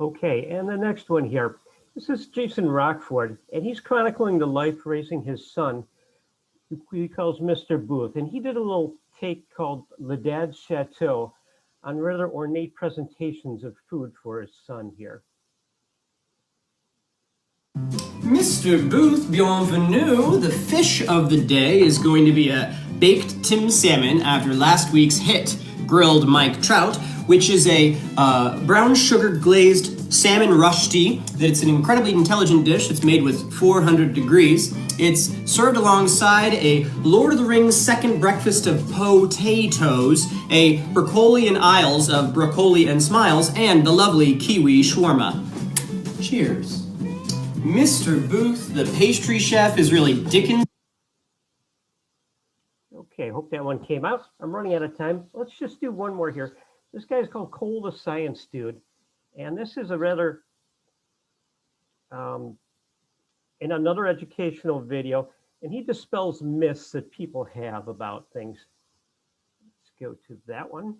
[SPEAKER 21] Okay, and the next one here. This is Jason Rockford, and he's chronicling the life raising his son, who he calls Mr. Booth. And he did a little take called Le Dad's Chateau on rather ornate presentations of food for his son here.
[SPEAKER 1] Mr. Booth, bienvenue. The fish of the day is going to be a baked Tim salmon after last week's hit, grilled Mike Trout, which is a brown sugar glazed salmon rushti. It's an incredibly intelligent dish. It's made with 400 degrees. It's served alongside a Lord of the Rings second breakfast of potatoes, a Brocolian Isles of broccoli and smiles, and the lovely kiwi shawarma. Cheers. Mr. Booth, the pastry chef, is really Dickens.
[SPEAKER 21] Okay, hope that one came out. I'm running out of time. Let's just do one more here. This guy's called Cole the Science Dude. And this is a rather, in another educational video, and he dispels myths that people have about things. Let's go to that one.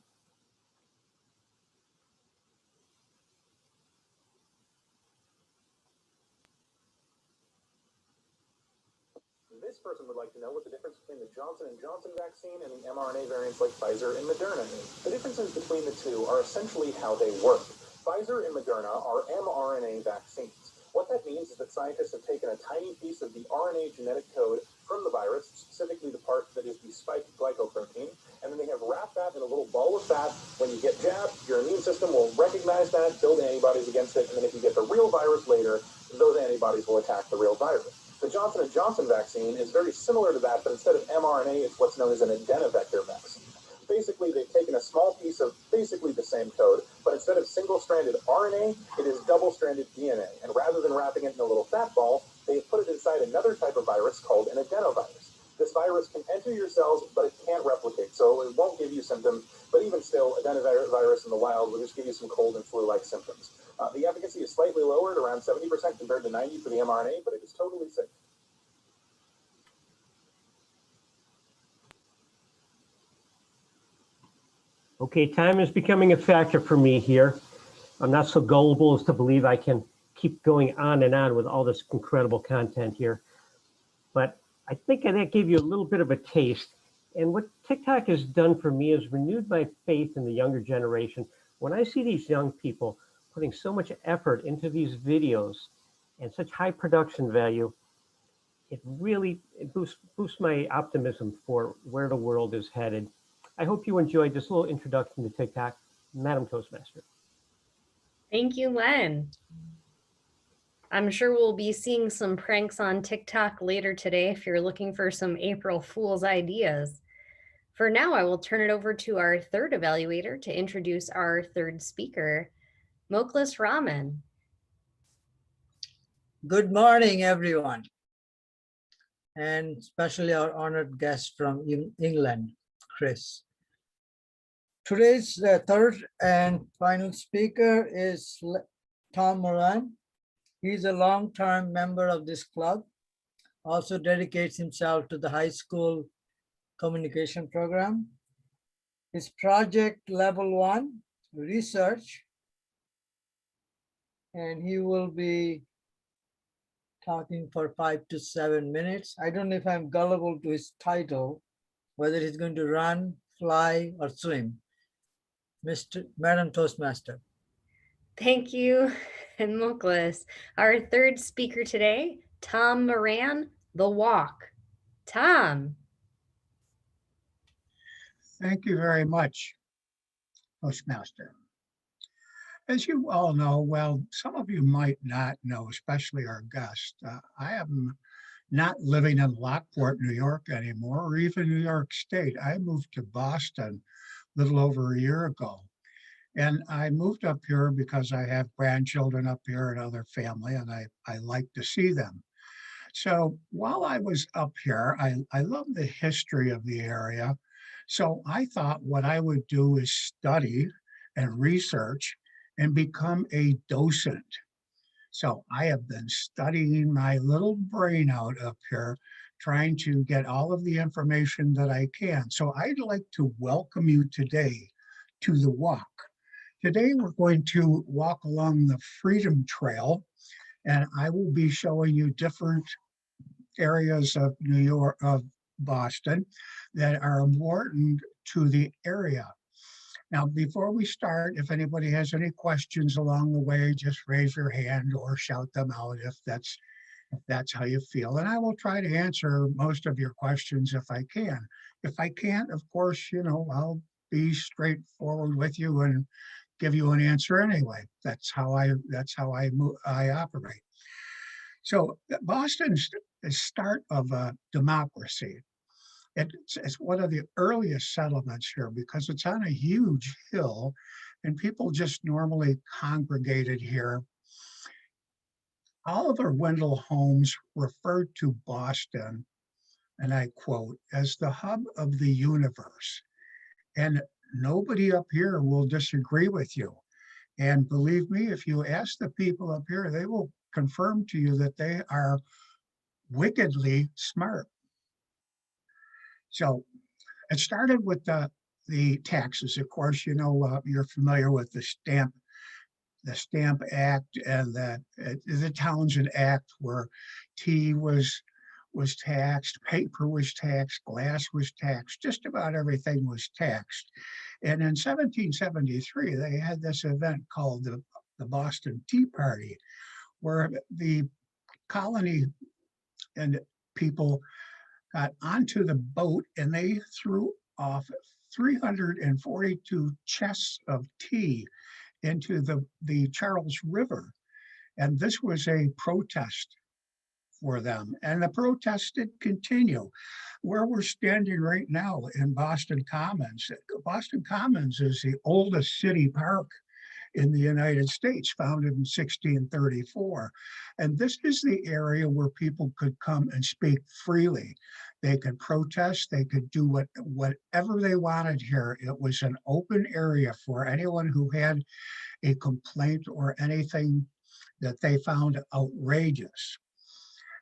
[SPEAKER 10] This person would like to know what the difference between the Johnson & Johnson vaccine and the mRNA variants like Pfizer and Moderna is. The differences between the two are essentially how they work. Pfizer and Moderna are mRNA vaccines. What that means is that scientists have taken a tiny piece of the RNA genetic code from the virus, specifically the part that is the spike glycoprotein, and then they have wrapped that in a little ball of fat. When you get jabbed, your immune system will recognize that, build antibodies against it, and then if you get the real virus later, those antibodies will attack the real virus. The Johnson & Johnson vaccine is very similar to that, but instead of mRNA, it's what's known as an adenovector vaccine. Basically, they've taken a small piece of basically the same code, but instead of single-stranded RNA, it is double-stranded DNA. And rather than wrapping it in a little fat ball, they've put it inside another type of virus called an adenovirus. This virus can enter your cells, but it can't replicate, so it won't give you symptoms. But even still, adenovirus in the wild will just give you some cold and flu-like symptoms. The efficacy is slightly lower at around 70% compared to 90% for the mRNA, but it is totally safe.
[SPEAKER 21] Okay, time is becoming a factor for me here. I'm not so gullible as to believe I can keep going on and on with all this incredible content here. But I think that gave you a little bit of a taste. And what TikTok has done for me is renewed my faith in the younger generation. When I see these young people putting so much effort into these videos and such high production value, it really boosts my optimism for where the world is headed. I hope you enjoyed this little introduction to TikTok. Madam Toastmaster.
[SPEAKER 18] Thank you, Len. I'm sure we'll be seeing some pranks on TikTok later today if you're looking for some April Fool's ideas. For now, I will turn it over to our third evaluator to introduce our third speaker, Moklis Raman.
[SPEAKER 23] Good morning, everyone, and especially our honored guest from England, Chris. Today's third and final speaker is Tom Moran. He's a long-term member of this club, also dedicates himself to the high school communication program. His project level 1, research, and he will be talking for 5 to 7 minutes. I don't know if I'm gullible to his title, whether he's going to run, fly, or swim. Madam Toastmaster.
[SPEAKER 18] Thank you, Moklis. Our third speaker today, Tom Moran, The Walk. Tom.
[SPEAKER 11] Thank you very much, Toastmaster. As you all know, well, some of you might not know, especially our guest, I am not living in Lockport, New York anymore, or even New York State. I moved to Boston a little over a year ago. And I moved up here because I have grandchildren up here and other family, and I like to see them. So while I was up here, I love the history of the area. So I thought what I would do is study and research and become a docent. So I have been studying my little brain out up here, trying to get all of the information that I can. So I'd like to welcome you today to The Walk. Today we're going to walk along the Freedom Trail, and I will be showing you different areas of New York, of Boston, that are important to the area. Now, before we start, if anybody has any questions along the way, just raise your hand or shout them out if that's how you feel. And I will try to answer most of your questions if I can. If I can't, of course, I'll be straightforward with you and give you an answer anyway. That's how I operate. So Boston's the start of a democracy. It's one of the earliest settlements here because it's on a huge hill and people just normally congregated here. Oliver Wendell Holmes referred to Boston, and I quote, as the hub of the universe. And nobody up here will disagree with you. And believe me, if you ask the people up here, they will confirm to you that they are wickedly smart. So it started with the taxes. Of course, you're familiar with the Stamp Act and the Townsend Act, where tea was taxed, paper was taxed, glass was taxed, just about everything was taxed. And in 1773, they had this event called the Boston Tea Party, where the colony and people got onto the boat and they threw off 342 chests of tea into the Charles River. And this was a protest for them. And the protest did continue. Where we're standing right now in Boston Commons. Boston Commons is the oldest city park in the United States, founded in 1634. And this is the area where people could come and speak freely. They could protest, they could do whatever they wanted here. It was an open area for anyone who had a complaint or anything that they found outrageous.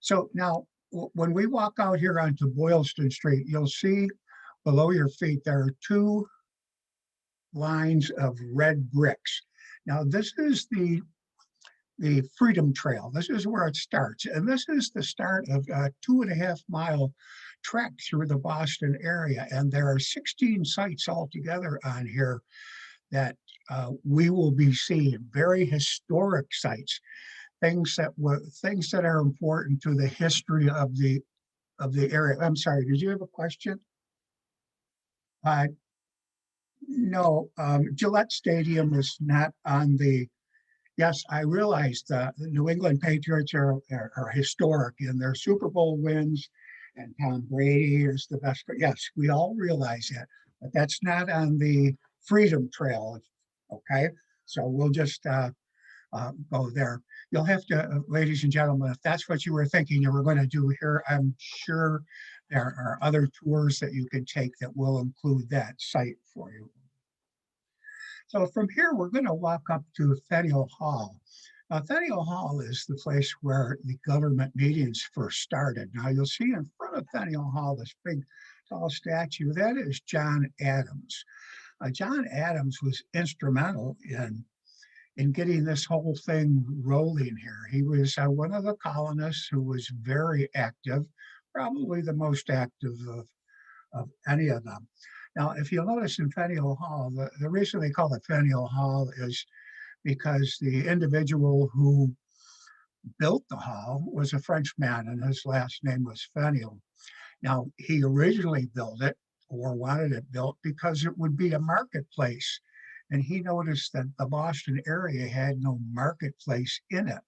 [SPEAKER 11] So now, when we walk out here onto Boylston Street, you'll see below your feet, there are two lines of red bricks. Now, this is the Freedom Trail. This is where it starts. And this is the start of a 2.5-mile trek through the Boston area. And there are 16 sites altogether on here that we will be seeing, very historic sites, things that are important to the history of the area. I'm sorry, did you have a question? No, Gillette Stadium is not on the. Yes, I realize the New England Patriots are historic in their Super Bowl wins, and Tom Brady is the best. Yes, we all realize that, but that's not on the Freedom Trail. Okay, so we'll just go there. You'll have to, ladies and gentlemen, if that's what you were thinking you were going to do here, I'm sure there are other tours that you can take that will include that site for you. So from here, we're going to walk up to Faneuil Hall. Now, Faneuil Hall is the place where the government meetings first started. Now, you'll see in front of Faneuil Hall this big, tall statue. That is John Adams. John Adams was instrumental in getting this whole thing rolling here. He was one of the colonists who was very active, probably the most active of any of them. Now, if you'll notice in Faneuil Hall, the reason they call it Faneuil Hall is because the individual who built the hall was a Frenchman and his last name was Faneuil. Now, he originally built it or wanted it built because it would be a marketplace. And he noticed that the Boston area had no marketplace in it.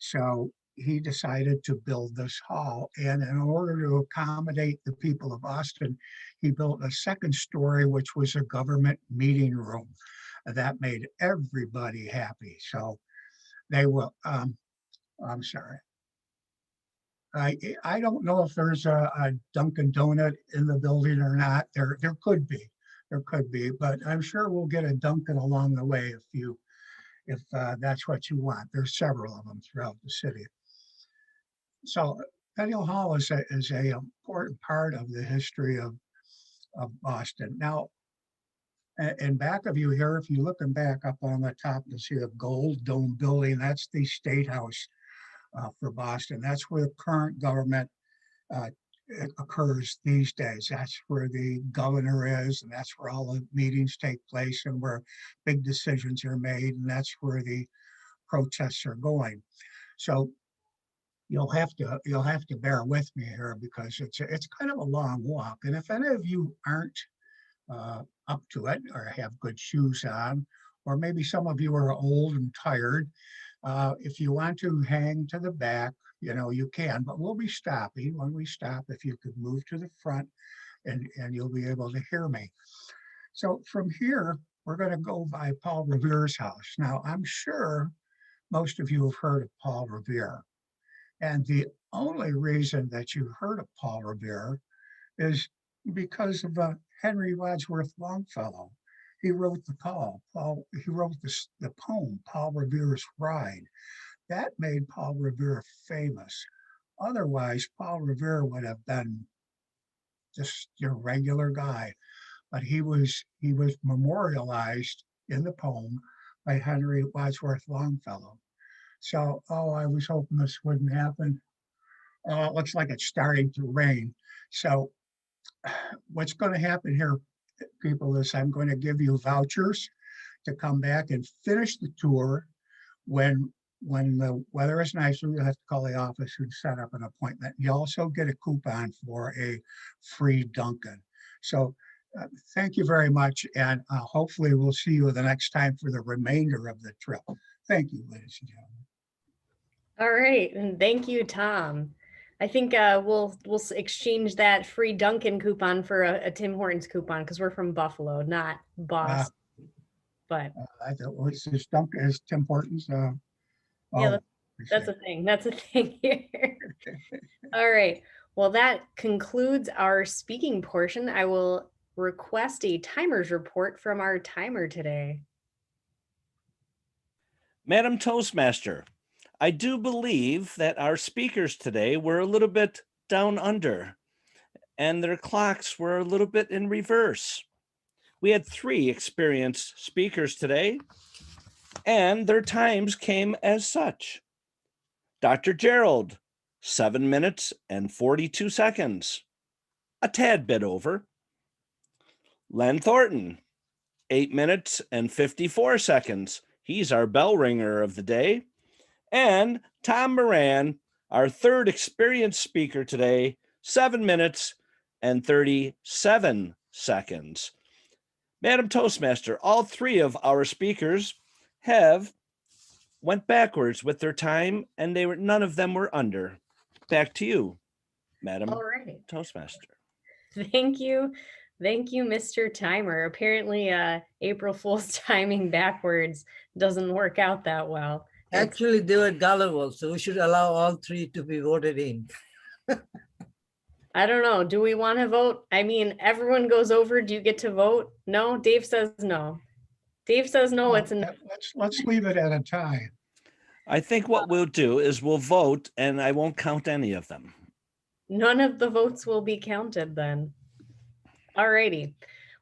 [SPEAKER 11] So he decided to build this hall. And in order to accommodate the people of Boston, he built a second story, which was a government meeting room. That made everybody happy. So they will, I'm sorry. I don't know if there's a Dunkin' Donut in the building or not. There could be. There could be, but I'm sure we'll get a Dunkin' along the way if that's what you want. There's several of them throughout the city. So Faneuil Hall is a important part of the history of Boston. Now, In back of you here, if you're looking back up on the top, you'll see the gold dome building. That's the State House for Boston. That's where the current government occurs these days. That's where the governor is, and that's where all the meetings take place and where big decisions are made, and that's where the protests are going. So you'll have to bear with me here because it's kind of a long walk. And if any of you aren't up to it or have good shoes on, or maybe some of you are old and tired, if you want to hang to the back, you can, but we'll be stopping. When we stop, if you could move to the front and you'll be able to hear me. So from here, we're going to go by Paul Revere's house. Now, I'm sure most of you have heard of Paul Revere. And the only reason that you heard of Paul Revere is because of Henry Wadsworth Longfellow. He wrote he wrote the poem, Paul Revere's Ride. That made Paul Revere famous. Otherwise, Paul Revere would have been just your regular guy. But he was memorialized in the poem by Henry Wadsworth Longfellow. So, I was hoping this wouldn't happen. It looks like it's starting to rain. So what's going to happen here, people, is I'm going to give you vouchers to come back and finish the tour. When the weather is nicer, you'll have to call the office and set up an appointment. You also get a coupon for a free Dunkin'. So thank you very much. And hopefully we'll see you the next time for the remainder of the trip. Thank you, ladies and gentlemen.
[SPEAKER 18] All right, and thank you, Tom. I think we'll exchange that free Dunkin' coupon for a Tim Hortons coupon because we're from Buffalo, not Boston. But
[SPEAKER 11] I thought, was this Dunkin', is Tim Hortons?
[SPEAKER 18] yeah, that's a thing. That's a thing here. All right. Well, that concludes our speaking portion. I will request a timer's report from our timer today.
[SPEAKER 13] Madam Toastmaster, I do believe that our speakers today were a little bit down under and their clocks were a little bit in reverse. We had 3 experienced speakers today and their times came as such. Dr. Gerald, 7 minutes and 42 seconds, a tad bit over. Len Thornton, 8 minutes and 54 seconds. He's our bell ringer of the day. And Tom Moran, our 3rd experienced speaker today, 7 minutes and 37 seconds. Madam Toastmaster, all 3 of our speakers went backwards with their time and none of them were under. Back to you, Madam Toastmaster.
[SPEAKER 18] Thank you. Thank you, Mr. Timer. Apparently, April Fool's timing backwards doesn't work out that well.
[SPEAKER 23] Actually, they were gullible, so we should allow all 3 to be voted in.
[SPEAKER 18] I don't know. Do we want to vote? I mean, everyone goes over. Do you get to vote? No? Dave says no. Dave says no. It's a
[SPEAKER 11] let's leave it at a tie.
[SPEAKER 13] I think what we'll do is we'll vote and I won't count any of them.
[SPEAKER 18] None of the votes will be counted then. All righty.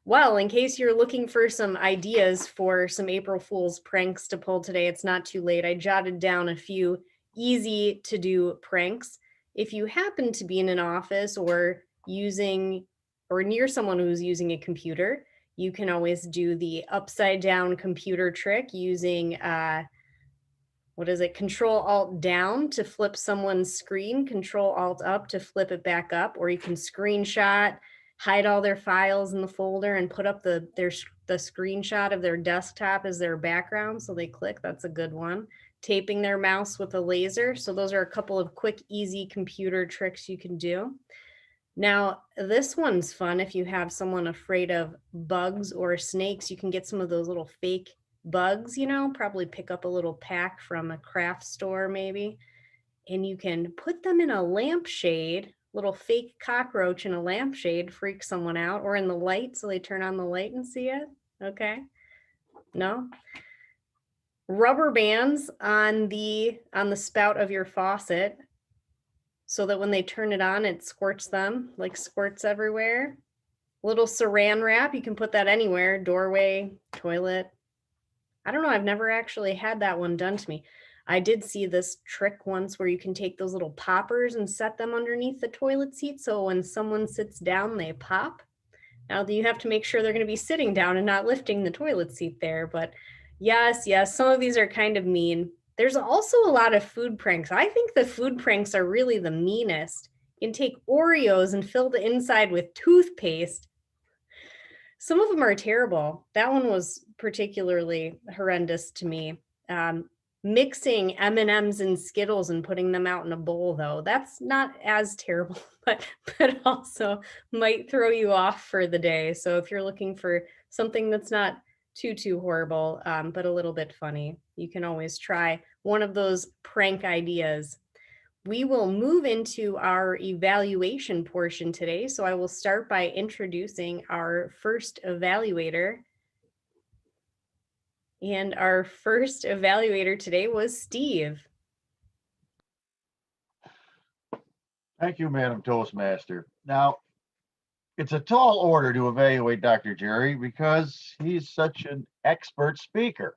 [SPEAKER 18] Well, in case you're looking for some ideas for some April Fool's pranks to pull today, it's not too late. I jotted down a few easy to do pranks. If you happen to be in an office or near someone who's using a computer, you can always do the upside down computer trick using, Control-Alt-Down to flip someone's screen, Control-Alt-Up to flip it back up, or you can screenshot, hide all their files in the folder and put up the screenshot of their desktop as their background. So they click, that's a good one. Taping their mouse with a laser. So those are a couple of quick, easy computer tricks you can do. Now, this one's fun. If you have someone afraid of bugs or snakes, you can get some of those little fake bugs, probably pick up a little pack from a craft store maybe, and you can put them in a lampshade. Little fake cockroach in a lampshade freak someone out, or in the light so they turn on the light and see it. Okay. No. Rubber bands on the spout of your faucet so that when they turn it on, it squirts them, like squirts everywhere. Little saran wrap, you can put that anywhere, doorway, toilet. I don't know, I've never actually had that one done to me. I did see this trick once where you can take those little poppers and set them underneath the toilet seat, so when someone sits down, they pop. Now you have to make sure they're going to be sitting down and not lifting the toilet seat there, but yes, some of these are kind of mean. There's also a lot of food pranks. I think the food pranks are really the meanest. You can take Oreos and fill the inside with toothpaste. Some of them are terrible. That one was particularly horrendous to me. Mixing M&Ms and Skittles and putting them out in a bowl, though, that's not as terrible, but also might throw you off for the day. So if you're looking for something that's not too horrible, but a little bit funny, you can always try one of those prank ideas. We will move into our evaluation portion today. So I will start by introducing our first evaluator. And our first evaluator today was Steve.
[SPEAKER 6] Thank you, Madam Toastmaster. Now, it's a tall order to evaluate Dr. Jerry because he's such an expert speaker.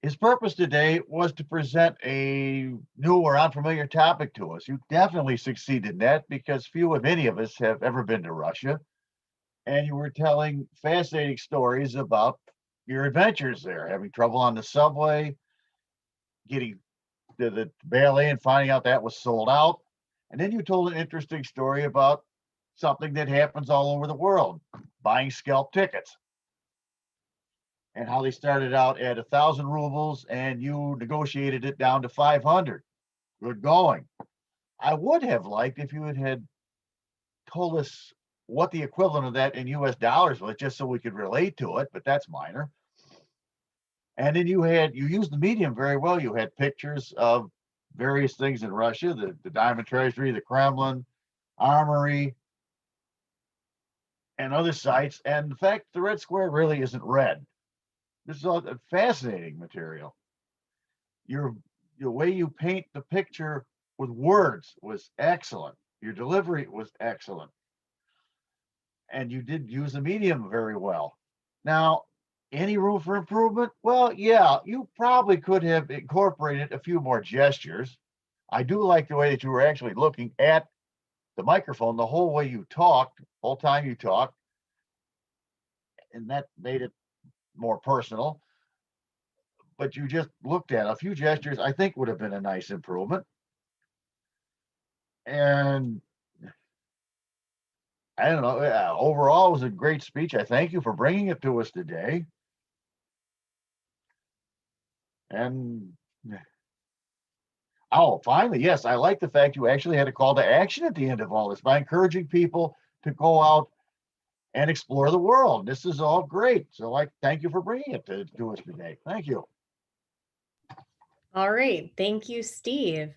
[SPEAKER 6] His purpose today was to present a new or unfamiliar topic to us. You definitely succeeded in that because few, if any of us, have ever been to Russia. And you were telling fascinating stories about your adventures there, having trouble on the subway, getting to the ballet and finding out that was sold out. And then you told an interesting story about something that happens all over the world, buying scalp tickets, and how they started out at 1,000 rubles and you negotiated it down to 500. Good going. I would have liked if you had told us what the equivalent of that in US dollars was, just so we could relate to it, but that's minor. And then you used the medium very well. You had pictures of various things in Russia, the Diamond Treasury, the Kremlin, Armory, and other sites. And in fact, the Red Square really isn't red. This is all fascinating material. Your way you paint the picture with words was excellent. Your delivery was excellent. And you did use the medium very well. Now, any room for improvement? Well, yeah, you probably could have incorporated a few more gestures. I do like the way that you were actually looking at the microphone the whole way you talked, whole time you talked, and that made it more personal. But you just looked at a few gestures, I think would have been a nice improvement. And I don't know, overall, it was a great speech. I thank you for bringing it to us today. And oh, finally, yes, I like the fact you actually had a call to action at the end of all this by encouraging people to go out and explore the world. This is all great. So I thank you for bringing it to us today. Thank you.
[SPEAKER 18] All right. Thank you, Steve.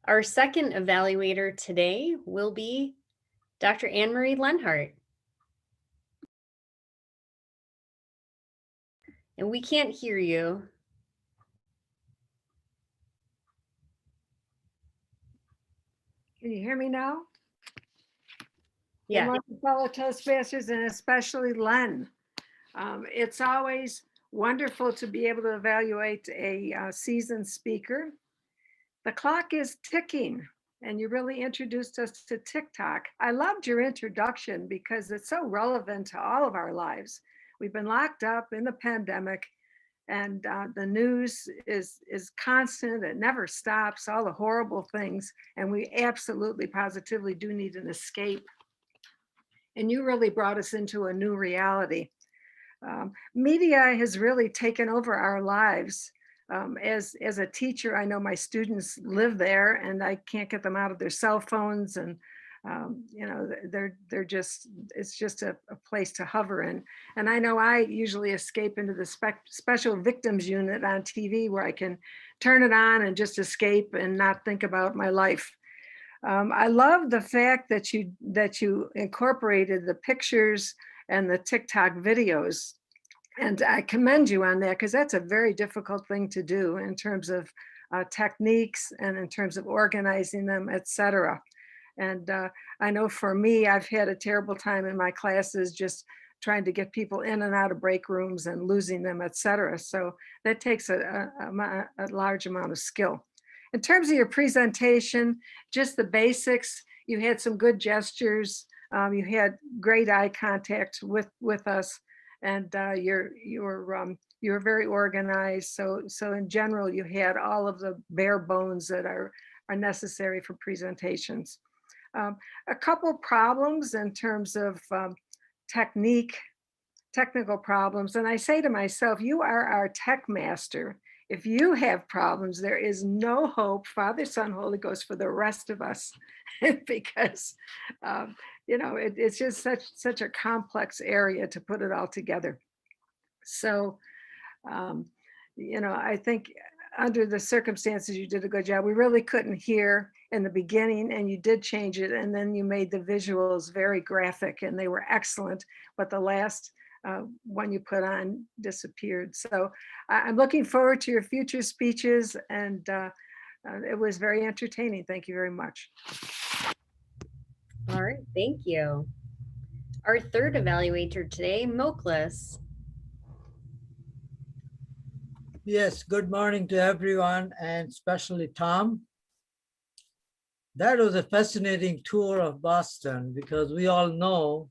[SPEAKER 18] Our second evaluator today will be Dr. Anne-Marie Lenhart. And we can't hear you.
[SPEAKER 20] Can you hear me now?
[SPEAKER 18] Yeah.
[SPEAKER 20] Good morning, fellow Toastmasters, and especially Len. It's always wonderful to be able to evaluate a seasoned speaker. The clock is ticking, and you really introduced us to TikTok. I loved your introduction because it's so relevant to all of our lives. We've been locked up in the pandemic, and the news is constant. It never stops, all the horrible things, and we absolutely positively do need an escape. And you really brought us into a new reality. Media has really taken over our lives. As a teacher, I know my students live there and I can't get them out of their cell phones, and you know, they're just, it's just a place to hover in. And I know I usually escape into the special victims unit on TV where I can turn it on and just escape and not think about my life. I love the fact that you incorporated the pictures and the TikTok videos. And I commend you on that, because that's a very difficult thing to do in terms of techniques and in terms of organizing them, etc. And I know for me, I've had a terrible time in my classes just trying to get people in and out of break rooms and losing them, et cetera. So that takes a large amount of skill. In terms of your presentation, just the basics, you had some good gestures. You had great eye contact with us, and you were very organized. So in general, you had all of the bare bones that are necessary for presentations. A couple problems in terms of technical problems. And I say to myself, you are our tech master. If you have problems, there is no hope, Father, Son, Holy Ghost, for the rest of us, because it's just such a complex area to put it all together. So, I think under the circumstances, you did a good job. We really couldn't hear in the beginning, and you did change it, and then you made the visuals very graphic, and they were excellent. But the last one you put on disappeared. So I'm looking forward to your future speeches, and it was very entertaining. Thank you very much.
[SPEAKER 18] All right, thank you. Our third evaluator today, Moklis.
[SPEAKER 23] Yes, good morning to everyone, and especially Tom. That was a fascinating tour of Boston, because we all know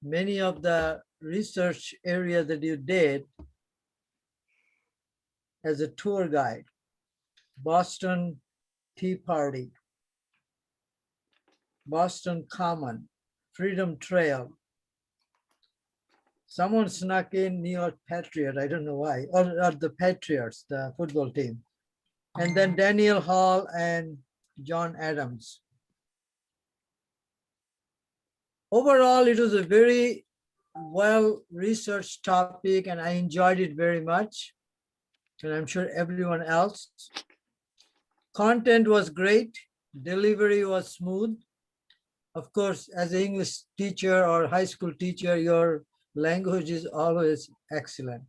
[SPEAKER 23] many of the research area that you did as a tour guide. Boston Tea Party, Boston Common, Freedom Trail. Someone snuck in New York Patriot, I don't know why, or the Patriots, the football team. And then Daniel Hall and John Adams. Overall, it was a very well-researched topic, and I enjoyed it very much. And I'm sure everyone else. Content was great. Delivery was smooth. Of course, as an English teacher or high school teacher, your language is always excellent.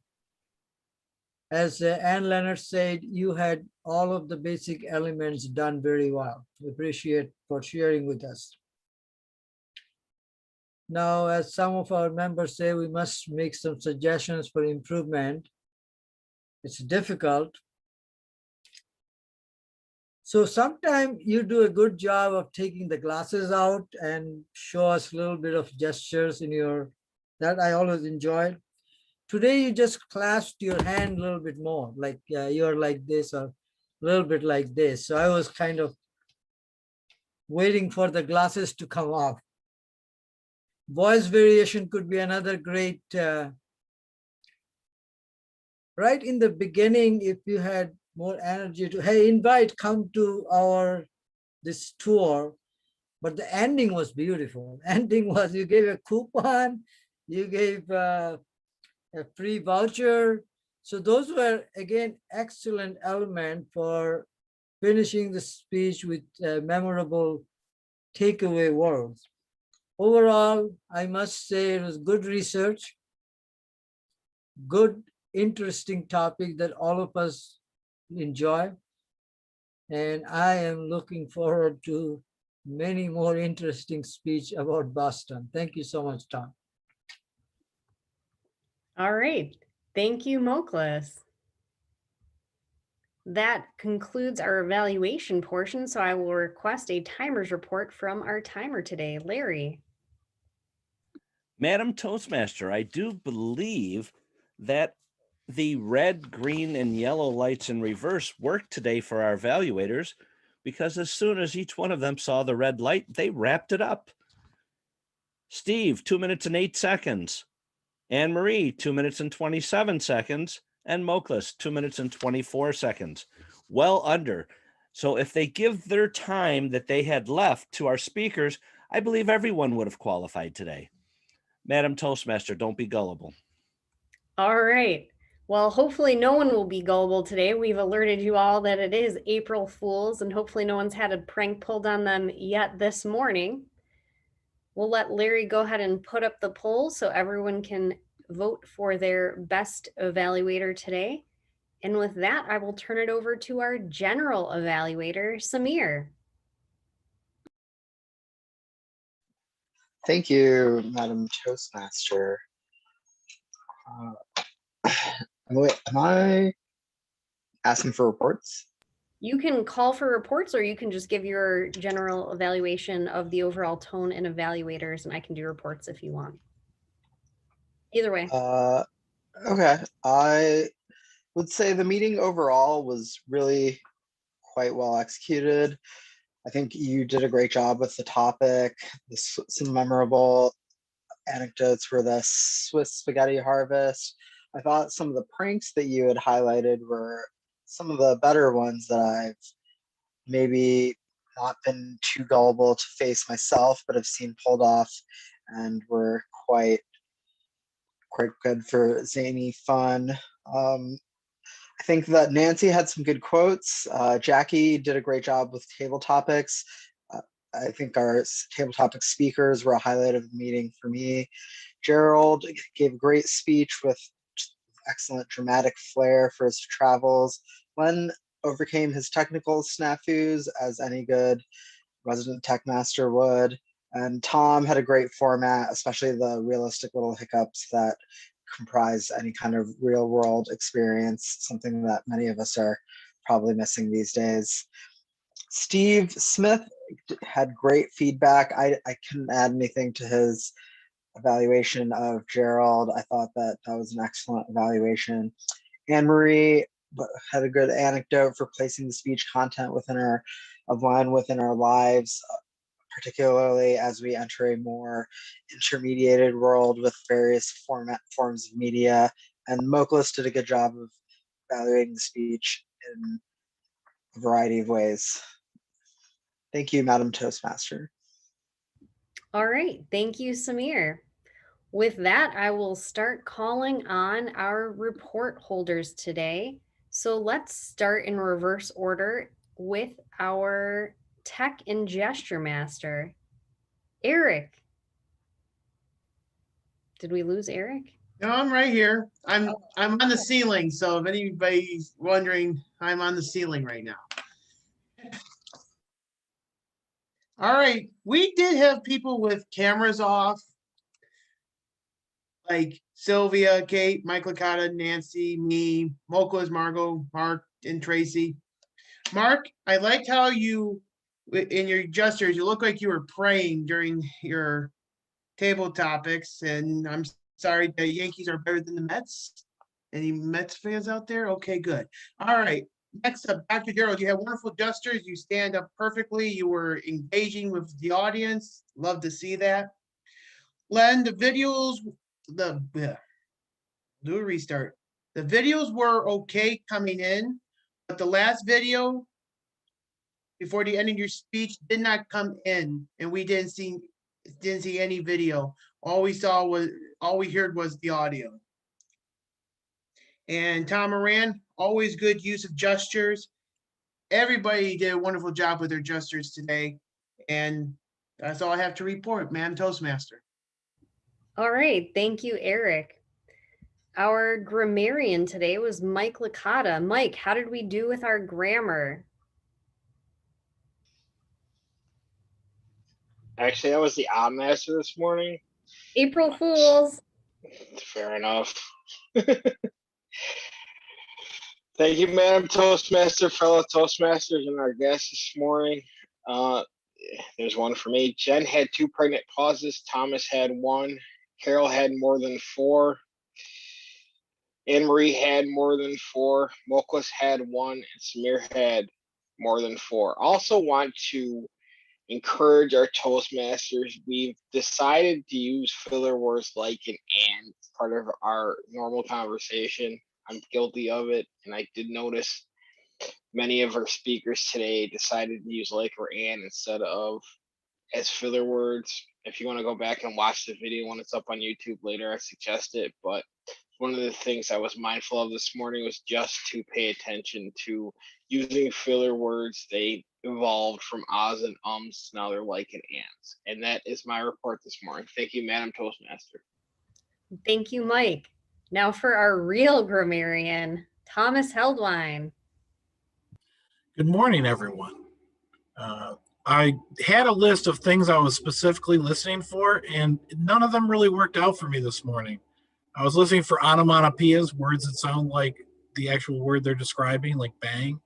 [SPEAKER 23] As Anne Leonard said, you had all of the basic elements done very well. We appreciate for sharing with us. Now, as some of our members say, we must make some suggestions for improvement. It's difficult. So sometimes you do a good job of taking the glasses out and show us a little bit of gestures in your, that I always enjoyed. Today, you just clasped your hand a little bit more, like you're like this or a little bit like this. So I was kind of waiting for the glasses to come off. Voice variation could be another great, right in the beginning, if you had more energy to, hey, come to this tour. But the ending was beautiful. Ending was you gave a coupon, you gave a free voucher. So those were, again, excellent element for finishing the speech with memorable takeaway words. Overall, I must say it was good research, good, interesting topic that all of us enjoy. And I am looking forward to many more interesting speech about Boston. Thank you so much, Tom.
[SPEAKER 18] All right. Thank you, Moklis. That concludes our evaluation portion, so I will request a timer's report from our timer today, Larry.
[SPEAKER 13] Madam Toastmaster, I do believe that the red, green, and yellow lights in reverse worked today for our evaluators, because as soon as each one of them saw the red light, they wrapped it up. Steve, 2 minutes and 8 seconds. Anne Marie, 2 minutes and 27 seconds. And Moklis, 2 minutes and 24 seconds. Well under. So if they give their time that they had left to our speakers, I believe everyone would have qualified today. Madam Toastmaster, don't be gullible.
[SPEAKER 18] All right. Well, hopefully no one will be gullible today. We've alerted you all that it is April Fools, and hopefully no one's had a prank pulled on them yet this morning. We'll let Larry go ahead and put up the poll so everyone can vote for their best evaluator today. And with that, I will turn it over to our general evaluator, Samir.
[SPEAKER 8] Thank you, Madam Toastmaster. Am I asking for reports?
[SPEAKER 18] You can call for reports, or you can just give your general evaluation of the overall tone and evaluators, and I can do reports if you want. Either way.
[SPEAKER 8] Okay. I would say the meeting overall was really quite well executed. I think you did a great job with the topic. Some memorable anecdotes for the Swiss spaghetti harvest. I thought some of the pranks that you had highlighted were some of the better ones that I've maybe not been too gullible to face myself, but have seen pulled off and were quite good for zany fun. I think that Nancy had some good quotes. Jackie did a great job with table topics. I think our table topic speakers were a highlight of the meeting for me. Gerald gave a great speech with excellent dramatic flair for his travels. Len overcame his technical snafus as any good resident tech master would. And Tom had a great format, especially the realistic little hiccups that comprise any kind of real world experience, something that many of us are probably missing these days. Steve Smith had great feedback. I couldn't add anything to his evaluation of Gerald. I thought that was an excellent evaluation. Anne-Marie had a good anecdote for placing the speech content within our lives, particularly as we enter a more intermediated world with various forms of media. And Moklis did a good job of evaluating the speech in a variety of ways. Thank you, Madam Toastmaster.
[SPEAKER 18] All right, thank you, Samir. With that, I will start calling on our report holders today. So let's start in reverse order with our tech and gesture master, Eric. Did we lose Eric?
[SPEAKER 12] No, I'm right here. I'm on the ceiling. So if anybody's wondering, I'm on the ceiling right now. All right, we did have people with cameras off, like Sylvia, Kate, Mike Licata, Nancy, me, Moklas, Margot, Mark, and Tracy. Mark, I liked how you, in your gestures, you look like you were praying during your table topics, and I'm sorry the Yankees are better than the Mets. Any Mets fans out there? Okay, good. All right. Next up, Dr. Gerald, you have wonderful gestures. You stand up perfectly. You were engaging with the audience. Love to see that. Len, the videos, do a restart. The videos were okay coming in, but the last video before the end of your speech did not come in, and we didn't see any video. All we heard was the audio. And Tom Moran, always good use of gestures. Everybody did a wonderful job with their gestures today. And that's all I have to report, Madam Toastmaster.
[SPEAKER 18] All right, thank you, Eric. Our grammarian today was Mike Licata. Mike, how did we do with our grammar?
[SPEAKER 14] Actually, I was the odd master this morning.
[SPEAKER 18] April Fools.
[SPEAKER 14] Fair enough. Thank you, Madam Toastmaster, fellow Toastmasters, and our guests this morning. There's one for me. Jen had 2 pregnant pauses. Thomas had 1. Carol had more than 4. Anne-Marie had more than 4. Moklis had 1. And Samir had more than 4. Also want to encourage our Toastmasters. We've decided to use filler words like and as part of our normal conversation. I'm guilty of it, and I did notice many of our speakers today decided to use like or and instead of as filler words. If you want to go back and watch the video when it's up on YouTube later, I suggest it. But one of the things I was mindful of this morning was just to pay attention to using filler words. They evolved from ahs and ums. Now they're like and ands. And that is my report this morning. Thank you, Madam Toastmaster.
[SPEAKER 18] Thank you, Mike. Now for our real grammarian, Thomas Heldwine.
[SPEAKER 24] Good morning, everyone.
[SPEAKER 4] I had a list of things I was specifically listening for, and none of them really worked out for me this morning. I was listening for onomatopoeias, words that sound like the actual word they're describing, like bang.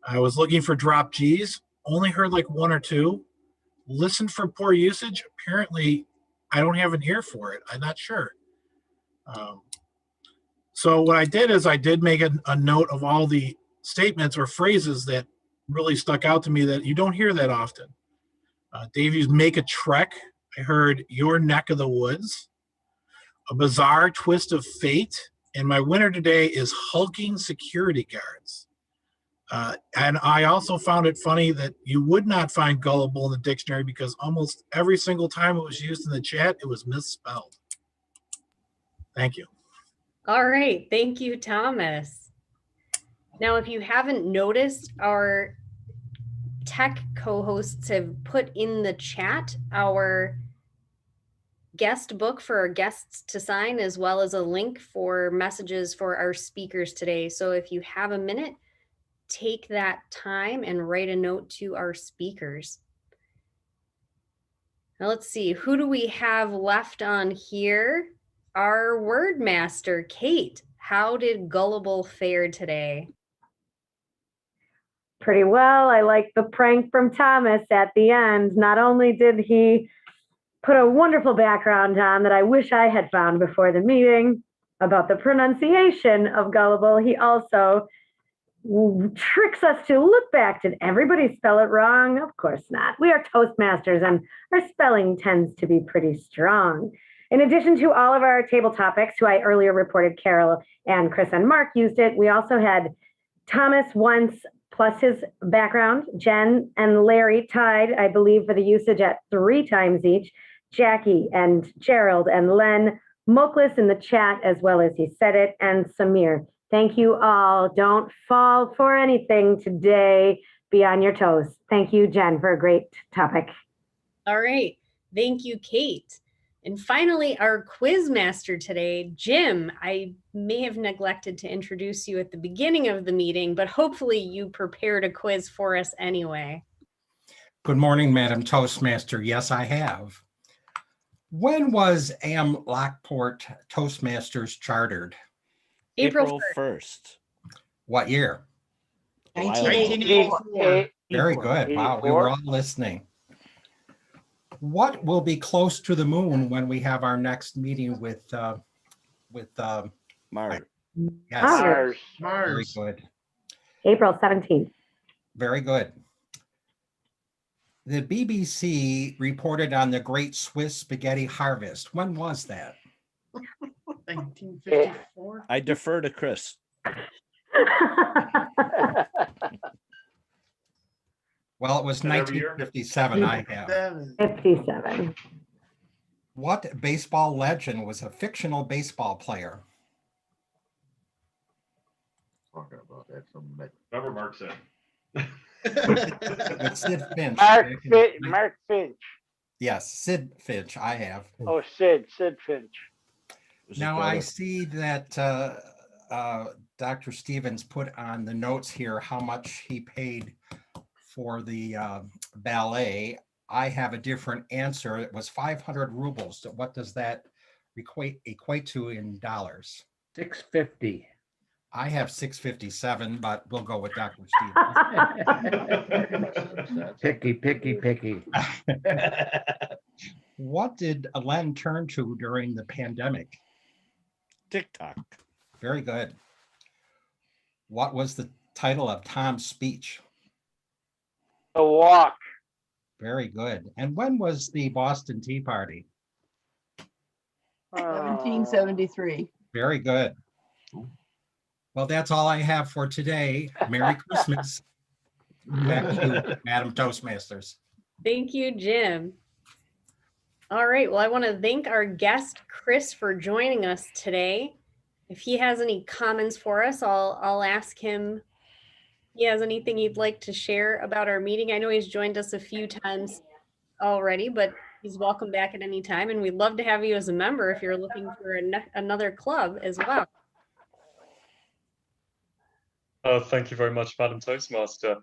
[SPEAKER 4] I was looking for drop G's, only heard like one or two. Listened for poor usage. Apparently, I don't have an ear for it. I'm not sure. So what I did is I did make a note of all the statements or phrases that really stuck out to me that you don't hear that often. Dave used make a trek. I heard your neck of the woods. A bizarre twist of fate. And my winner today is hulking security guards. And I also found it funny that you would not find gullible in the dictionary because almost every single time it was used in the chat, it was misspelled. Thank you.
[SPEAKER 18] All right. Thank you, Thomas. Now, if you haven't noticed, our tech co-hosts have put in the chat our guest book for our guests to sign, as well as a link for messages for our speakers today. So if you have a minute, take that time and write a note to our speakers. Now let's see, who do we have left on here? Our word master, Kate. How did Gullible fare today?
[SPEAKER 9] Pretty well. I like the prank from Thomas at the end. Not only did he put a wonderful background on that I wish I had found before the meeting about the pronunciation of gullible, he also tricks us to look back. Did everybody spell it wrong? Of course not. We are Toastmasters and our spelling tends to be pretty strong. In addition to all of our table topics, who I earlier reported Carol and Chris and Mark used it, we also had Thomas once plus his background. Jen and Larry tied, I believe, for the usage at 3 times each. Jackie and Gerald and Len, Moklis in the chat as well as he said it, and Samir. Thank you all. Don't fall for anything today. Be on your toes. Thank you, Jen, for a great topic.
[SPEAKER 18] All right. Thank you, Kate. And finally, our quiz master today, Jim. I may have neglected to introduce you at the beginning of the meeting, but hopefully you prepared a quiz for us anyway.
[SPEAKER 5] Good morning, Madam Toastmaster. Yes, I have. When was AM Lockport Toastmasters chartered?
[SPEAKER 18] April
[SPEAKER 13] 1st.
[SPEAKER 5] What year?
[SPEAKER 12] 1984.
[SPEAKER 5] Very good. Wow, we were all listening. What will be close to the moon when we have our next meeting with
[SPEAKER 13] Mars?
[SPEAKER 5] Yes.
[SPEAKER 9] Mars.
[SPEAKER 5] Very good.
[SPEAKER 9] April 17th.
[SPEAKER 5] Very good. The BBC reported on the Great Swiss Spaghetti Harvest. When was that?
[SPEAKER 12] 1954.
[SPEAKER 13] I defer to Chris.
[SPEAKER 5] Well, it was 1957. I have
[SPEAKER 9] 57.
[SPEAKER 5] What baseball legend was a fictional baseball player?
[SPEAKER 6] Talking about that some
[SPEAKER 19] Remember Mark said.
[SPEAKER 5] It's Sid Finch.
[SPEAKER 2] Mark Finch.
[SPEAKER 5] Yes, Sid Finch. I have.
[SPEAKER 2] Oh, Sid Finch.
[SPEAKER 5] Now I see that Dr. Stevens put on the notes here how much he paid for the ballet. I have a different answer. It was 500 rubles. So what does that equate to in dollars?
[SPEAKER 16] 650.
[SPEAKER 5] I have 657, but we'll go with Dr. Stevens.
[SPEAKER 16] Picky.
[SPEAKER 5] What did Len turn to during the pandemic?
[SPEAKER 13] TikTok.
[SPEAKER 5] Very good. What was the title of Tom's speech?
[SPEAKER 2] The Walk.
[SPEAKER 5] Very good. And when was the Boston Tea Party?
[SPEAKER 7] 1773.
[SPEAKER 5] Very good. Well, that's all I have for today. Merry Christmas. Back to you, Madam Toastmasters.
[SPEAKER 18] Thank you, Jim. All right. Well, I want to thank our guest, Chris, for joining us today. If he has any comments for us, I'll ask him if he has anything he'd like to share about our meeting. I know he's joined us a few times already, but he's welcome back at any time. And we'd love to have you as a member if you're looking for another club as well.
[SPEAKER 24] Thank you very much, Madam Toastmaster.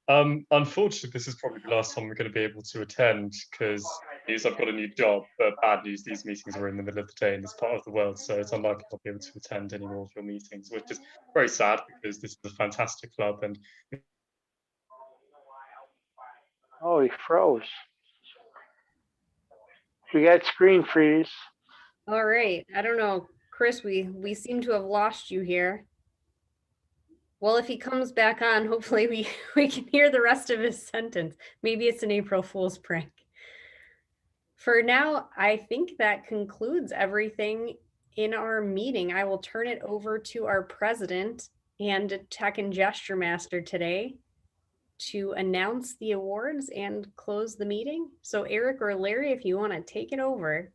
[SPEAKER 3] Unfortunately, this is probably the last time we're going to be able to attend because I've got a new job. But bad news, these meetings are in the middle of the day in this part of the world, so it's unlikely I'll be able to attend any more of your meetings, which is very sad because this is a fantastic club. And
[SPEAKER 2] Oh, he froze. We got screen freeze.
[SPEAKER 18] All right. I don't know, Chris, we seem to have lost you here. Well, if he comes back on, hopefully we can hear the rest of his sentence. Maybe it's an April Fool's prank. For now, I think that concludes everything in our meeting. I will turn it over to our president and tech and gesture master today to announce the awards and close the meeting. So Eric or Larry, if you want to take it over.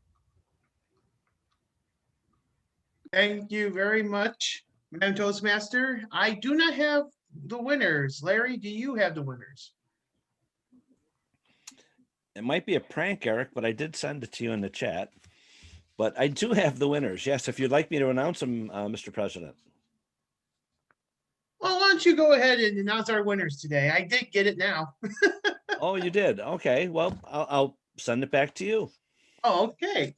[SPEAKER 12] Thank you very much, Madam Toastmaster. I do not have the winners. Larry, do you have the winners?
[SPEAKER 13] It might be a prank, Eric, but I did send it to you in the chat. But I do have the winners. Yes, if you'd like me to announce them, Mr. President.
[SPEAKER 12] Well, why don't you go ahead and announce our winners today? I did get it now.
[SPEAKER 13] Oh, you did? Okay. Well, I'll send it back to you.
[SPEAKER 12] Oh, okay.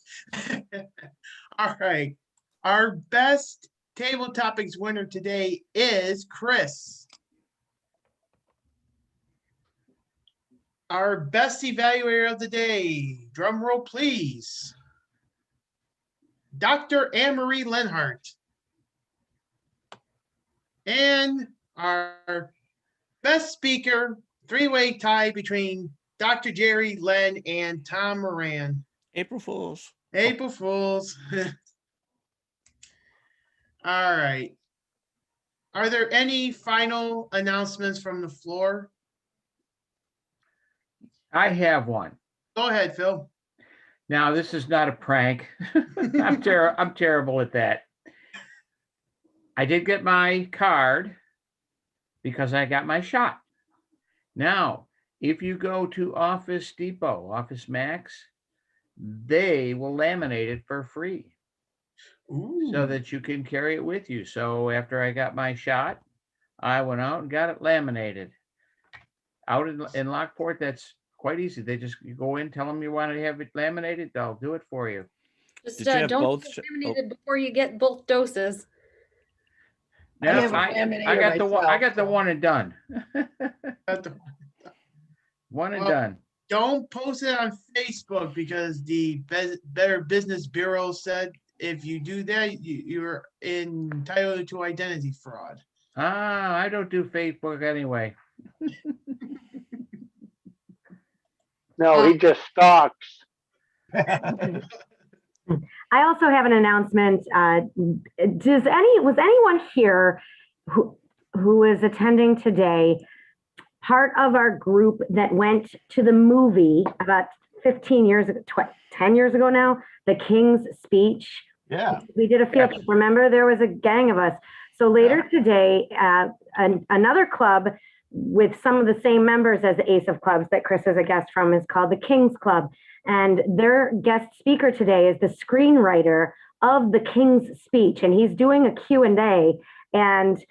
[SPEAKER 12] All right. Our best table topics winner today is Chris. Our best evaluator of the day, drum roll please, Dr. Anne-Marie Lenhart. And our best speaker, three-way tie between Dr. Jerry, Len, and Tom Moran.
[SPEAKER 13] April Fools.
[SPEAKER 12] April Fools. All right. Are there any final announcements from the floor?
[SPEAKER 16] I have one.
[SPEAKER 12] Go ahead, Phil.
[SPEAKER 16] Now, this is not a prank. I'm terrible at that. I did get my card because I got my shot. Now, if you go to Office Depot, Office Max, they will laminate it for free.
[SPEAKER 12] Ooh.
[SPEAKER 16] So that you can carry it with you. So after I got my shot, I went out and got it laminated. Out in Lockport, that's quite easy. They just, you go in, tell them you want to have it laminated, they'll do it for you.
[SPEAKER 18] Just don't get laminated before you get both doses.
[SPEAKER 16] Now, I got the one. I got the one and done. One and done.
[SPEAKER 12] Don't post it on Facebook because the Better Business Bureau said if you do that, you're entitled to identity fraud.
[SPEAKER 16] Ah, I don't do Facebook anyway.
[SPEAKER 2] No, he just stalks.
[SPEAKER 9] I also have an announcement. Was anyone here who is attending today part of our group that went to the movie about 15 years ago, 10 years ago now, The King's Speech?
[SPEAKER 6] Yeah.
[SPEAKER 9] We did a field trip. Remember, there was a gang of us. So later today, another club with some of the same members as the Ace of Clubs that Chris is a guest from is called the King's Club. And their guest speaker today is the screenwriter of The King's Speech, and he's doing a Q&A. And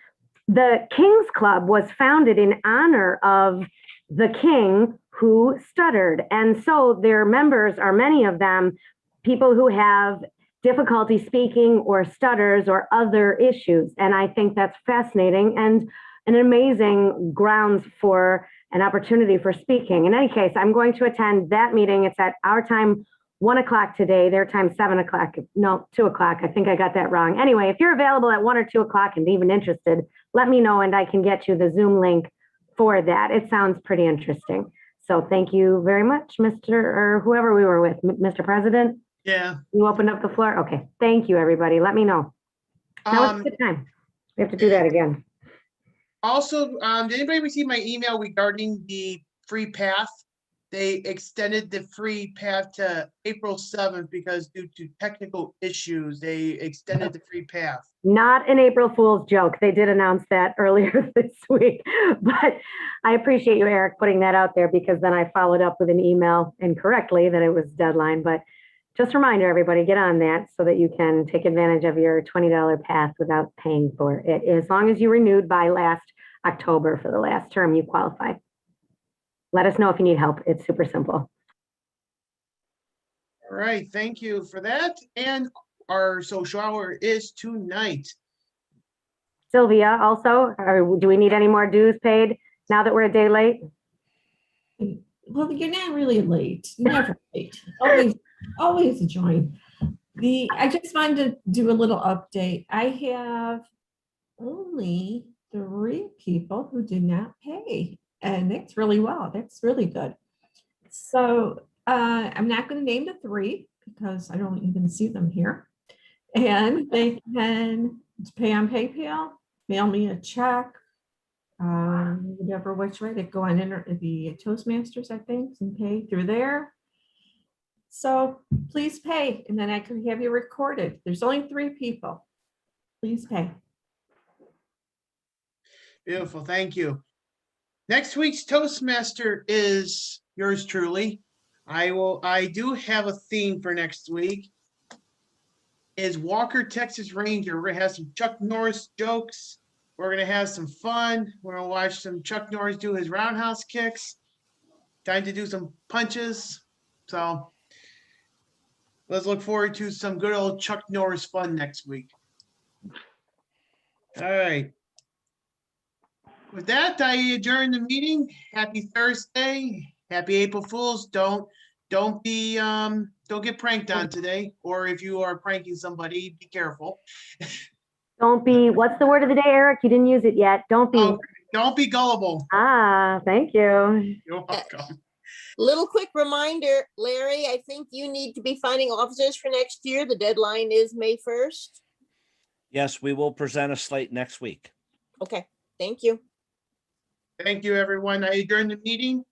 [SPEAKER 9] the King's Club was founded in honor of the king who stuttered. And so their members are, many of them, people who have difficulty speaking or stutters or other issues. And I think that's fascinating and an amazing grounds for an opportunity for speaking. In any case, I'm going to attend that meeting. It's at our time, 1 o'clock today, their time, 7 o'clock. No, 2 o'clock. I think I got that wrong. Anyway, if you're available at 1 or 2 o'clock and even interested, let me know and I can get you the Zoom link for that. It sounds pretty interesting. So thank you very much, Mr. or whoever we were with, Mr. President.
[SPEAKER 12] Yeah.
[SPEAKER 9] You opened up the floor? Okay. Thank you, everybody. Let me know. That was a good time. We have to do that again.
[SPEAKER 12] Also, did anybody receive my email regarding the free path? They extended the free path to April 7th because due to technical issues, they extended the free path.
[SPEAKER 9] Not an April Fool's joke. They did announce that earlier this week, but I appreciate you, Eric, putting that out there because then I followed up with an email incorrectly that it was deadline. But just a reminder, everybody, get on that so that you can take advantage of your $20 path without paying for it. As long as you renewed by last October for the last term, you qualify. let us know if you need help. It's super simple.
[SPEAKER 12] All right, thank you for that. And our social hour is tonight.
[SPEAKER 9] Sylvia, also, do we need any more dues paid now that we're a day late?
[SPEAKER 15] Well, you're not really late. Never late. Always a join. I just wanted to do a little update. I have only 3 people who did not pay, and that's really well. That's really good. So I'm not going to name the 3 because I don't even see them here. And they can pay on PayPal, mail me a check, whatever which way. They go on the Toastmasters, I think, and pay through there. So please pay, and then I can have you recorded. There's only 3 people. Please pay.
[SPEAKER 12] Beautiful, thank you. Next week's Toastmaster is yours truly. I do have a theme for next week. Is Walker, Texas Ranger. We're gonna have some Chuck Norris jokes. We're gonna have some fun. We're gonna watch some Chuck Norris do his roundhouse kicks. Time to do some punches. So let's look forward to some good old Chuck Norris fun next week. All right. With that, I adjourn the meeting. Happy Thursday. Happy April Fools. Don't get pranked on today. Or if you are pranking somebody, be careful.
[SPEAKER 9] Don't be, what's the word of the day, Eric? You didn't use it yet. Don't be
[SPEAKER 12] gullible.
[SPEAKER 9] Thank you.
[SPEAKER 12] You're welcome.
[SPEAKER 7] Little quick reminder, Larry, I think you need to be finding officers for next year. The deadline is May 1st.
[SPEAKER 13] Yes, we will present a slate next week.
[SPEAKER 7] Okay, thank you.
[SPEAKER 12] Thank you, everyone. I adjourn the meeting.